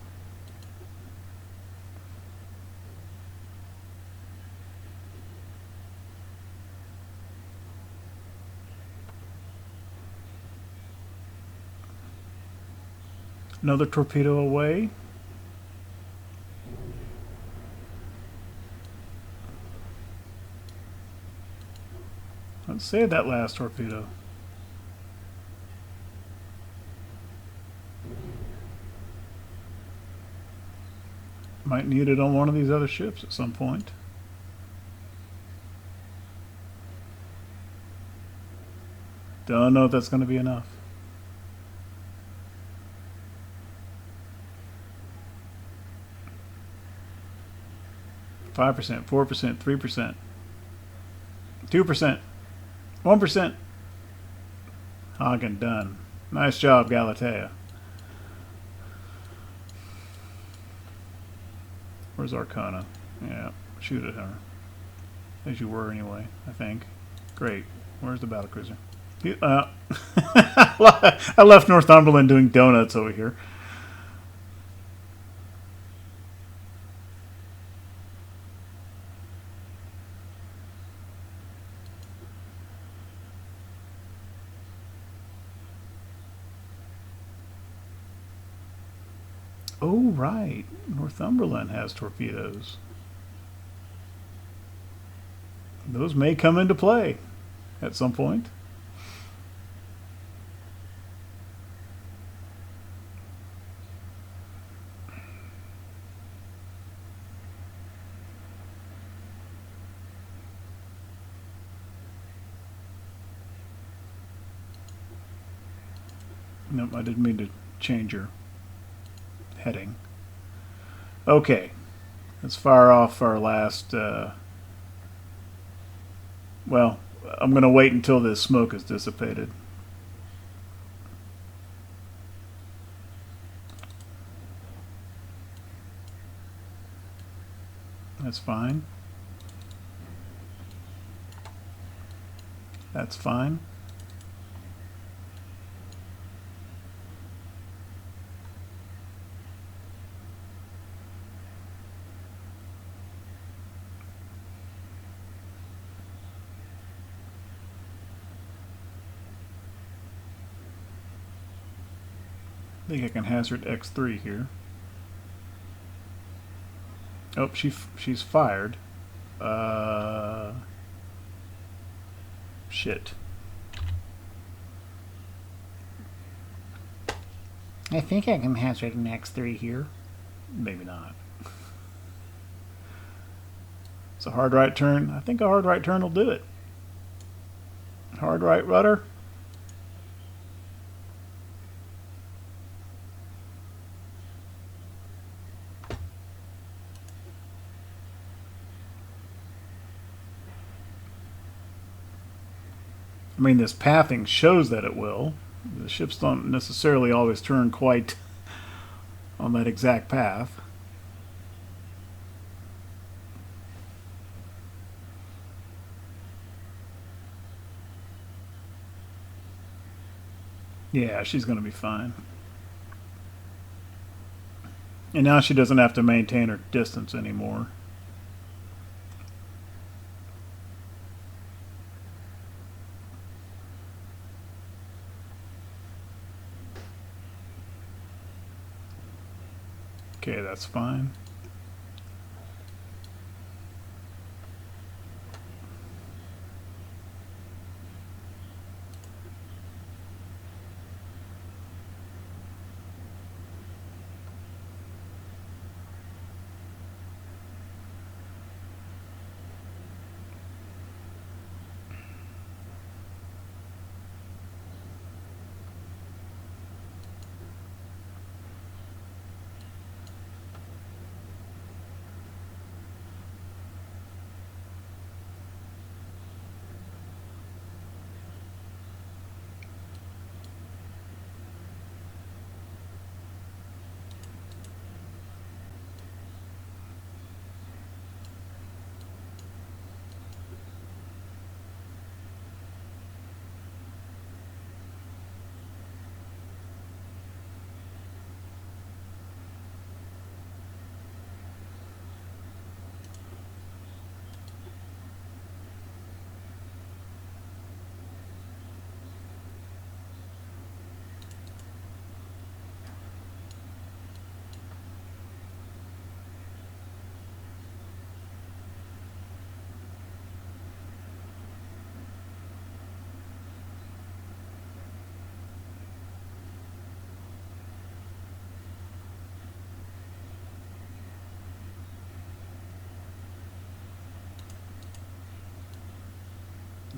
Another torpedo away. Let's save that last torpedo. Might need it on one of these other ships at some point. Don't know if that's going to be enough. %, 4%, 3%, 2%, 1%. Hagen done. Nice job, Galatea. Where's Arcana? Yeah, shoot at her. As you were anyway, I think. Great. Where's the battlecruiser? I left Northumberland doing donuts over here. Oh, right. Northumberland has torpedoes. Those may come into play at some point. Nope, I didn't mean to change your heading. Okay, let's fire off our last, well, I'm going to wait until this smoke is dissipated. That's fine. That's fine. I think I can hazard X3 here. Oh, she's fired. Shit. I think I can hazard an X3 here. Maybe not. It's a hard right turn. I think a hard right turn will do it. Hard right rudder. I mean, this pathing shows that it will. The ships don't necessarily always turn quite on that exact path. Yeah, she's going to be fine. And now she doesn't have to maintain her distance anymore. Okay, that's fine.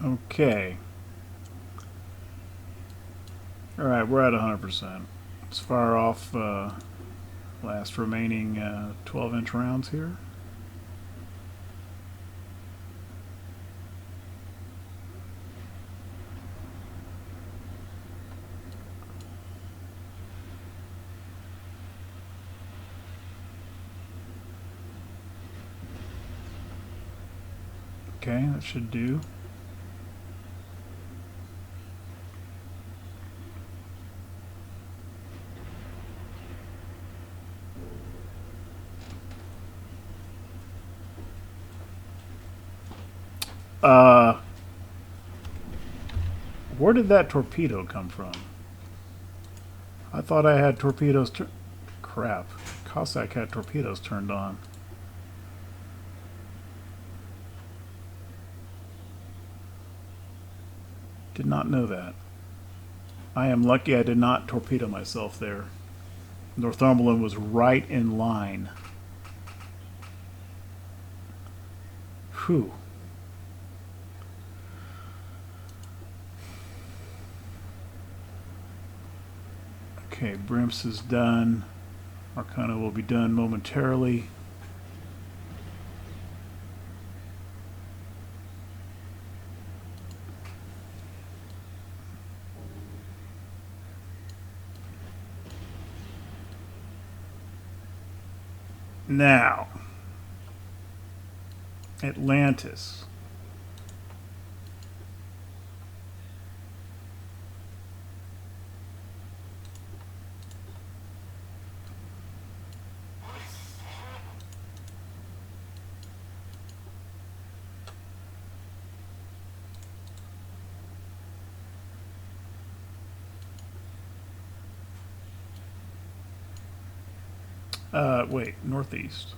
Okay. Alright, we're at 100%. Let's fire off last remaining 12-inch rounds here. Okay, that should do. Where did that torpedo come from? I thought I had torpedoes crap. Cossack had torpedoes turned on. Did not know that. I am lucky I did not torpedo myself there. Northumberland was right in line. Whew. Okay, Brimps is done. Arcana will be done momentarily. Now, Atlantis. Wait, northeast.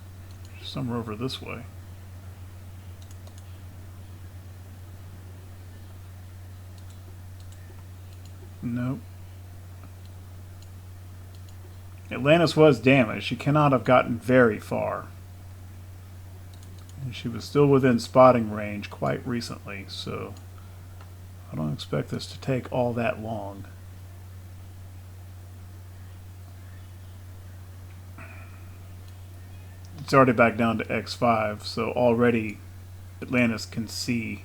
Somewhere over this way. Nope. Atlantis was damaged. She cannot have gotten very far. And she was still within spotting range quite recently, so I don't expect this to take all that long. It's already back down to X5, so already Atlantis can see,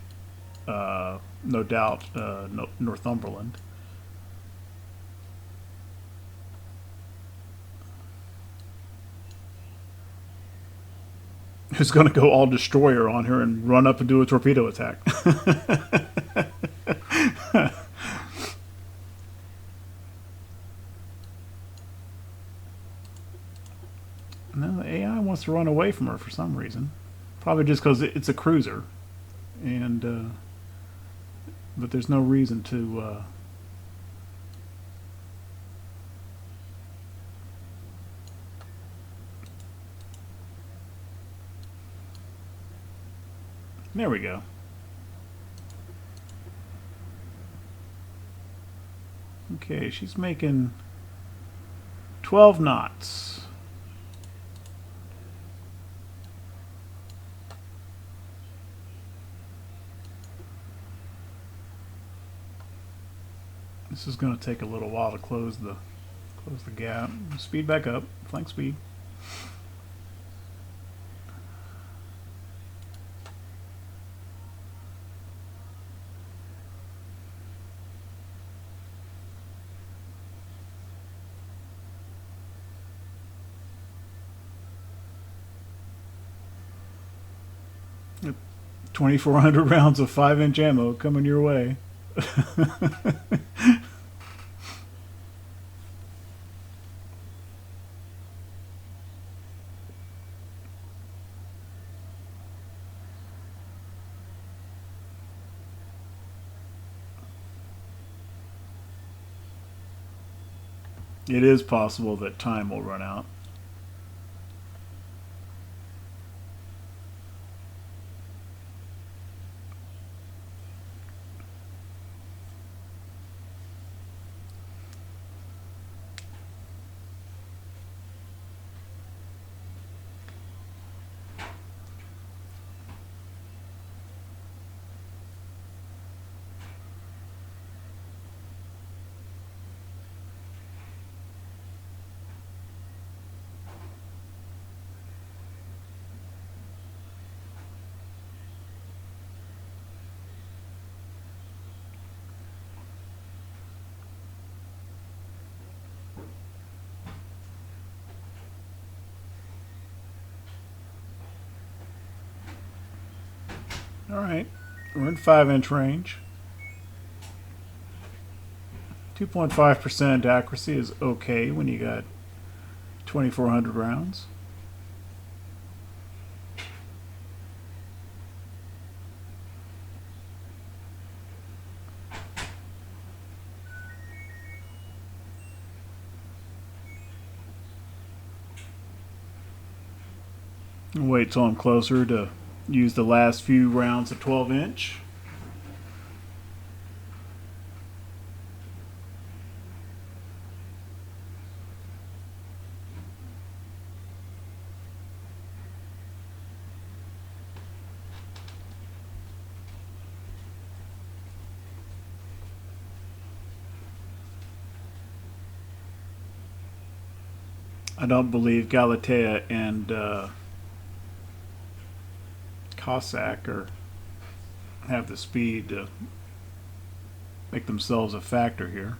no doubt, Northumberland. Who's going to go all destroyer on her and run up and do a torpedo attack? No, the AI wants to run away from her for some reason. Probably just because it's a cruiser, and but there's no reason to. There we go. Okay, she's making 12 knots. This is going to take a little while to close the gap. Speed back up. Flank speed. Yep. 2,400 rounds of 5-inch ammo coming your way. It is possible that time will run out. Alright, we're in 5-inch range. 2.5% accuracy is okay when you got 2,400 rounds. Wait till I'm closer to use the last few rounds of 12-inch. I don't believe Galatea and Cossack have the speed to make themselves a factor here.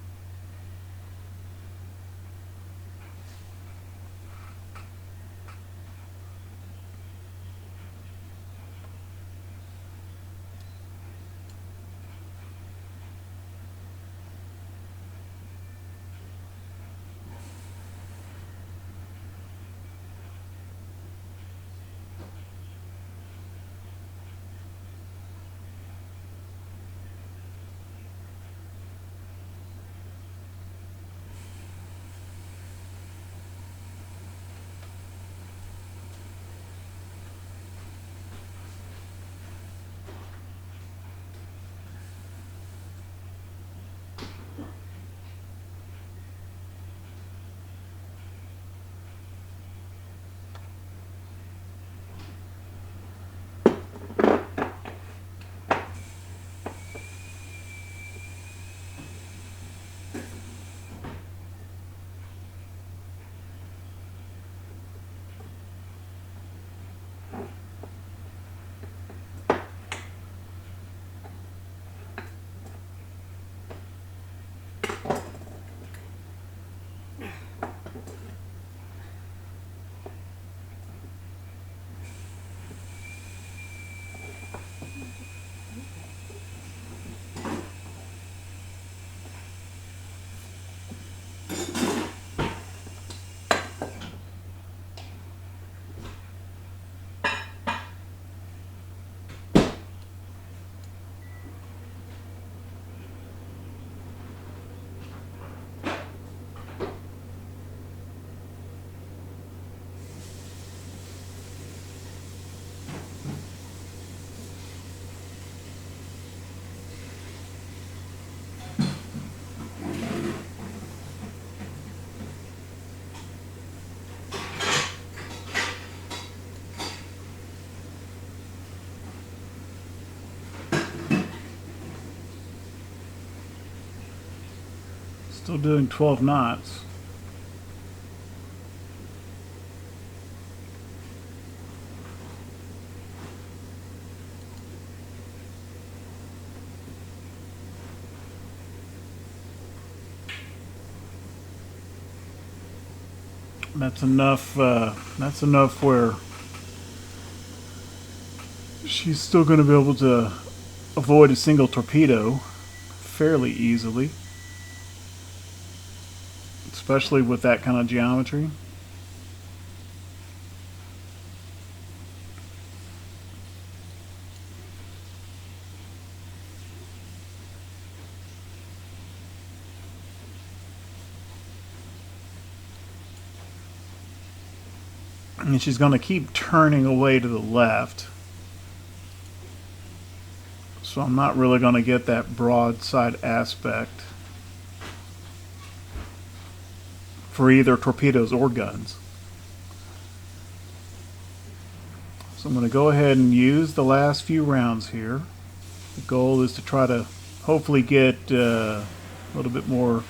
Still doing 12 knots. That's enough. That's enough where she's still going to be able to avoid a single torpedo fairly easily, especially with that kind of geometry. And she's going to keep turning away to the left. So I'm not really going to get that broadside aspect for either torpedoes or guns. So I'm going to go ahead and use the last few rounds here. The goal is to try to hopefully get a little bit more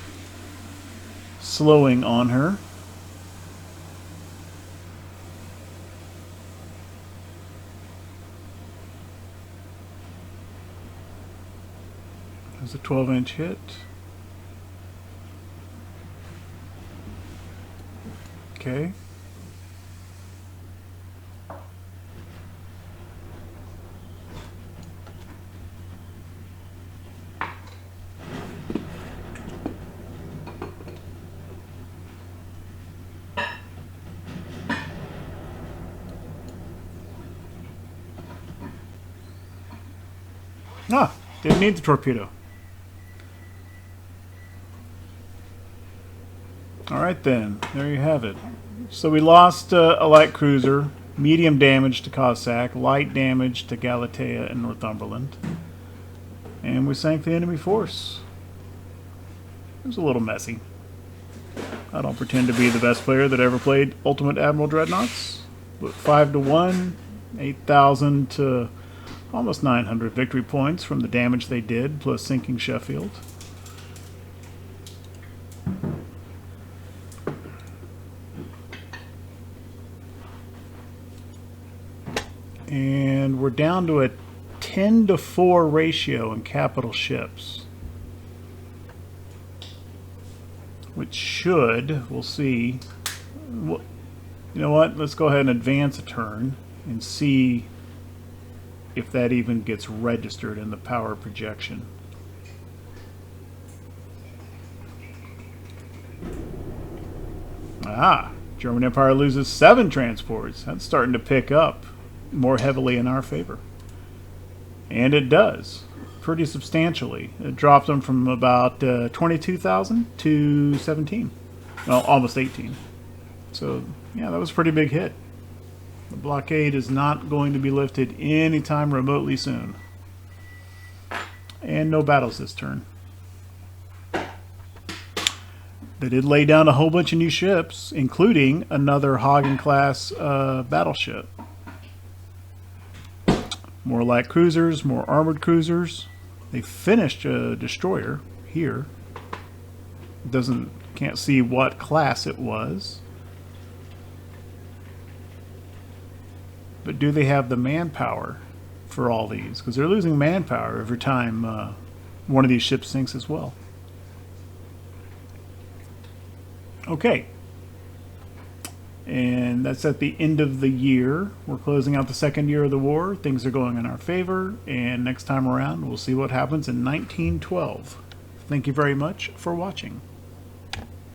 slowing on her. There's a 12-inch hit. Okay. Ah, didn't need the torpedo. Alright then, there you have it. So we lost a light cruiser, medium damage to Cossack, light damage to Galatea and Northumberland, and we sank the enemy force. It was a little messy. I don't pretend to be the best player that ever played Ultimate Admiral Dreadnoughts, but 5-1, 8,000 to almost 900 victory points from the damage they did, plus sinking Sheffield. And we're down to a 10-to-4 ratio in capital ships, which should, we'll see. You know what? Let's go ahead and advance a turn and see if that even gets registered in the power projection. Ah, German Empire loses 7 transports. That's starting to pick up more heavily in our favor. And it does, pretty substantially. It dropped them from about 22,000 to 17. Well, almost 18. So, yeah, that was a pretty big hit. The blockade is not going to be lifted anytime remotely soon. And no battles this turn. They did lay down a whole bunch of new ships, including another Hagen-class battleship. More light cruisers, more armored cruisers. They finished a destroyer here. Can't see what class it was. But do they have the manpower for all these? Because they're losing manpower every time one of these ships sinks as well. Okay. And that's at the end of the year. We're closing out the second year of the war. Things are going in our favor. And next time around, we'll see what happens in 1912. Thank you very much for watching.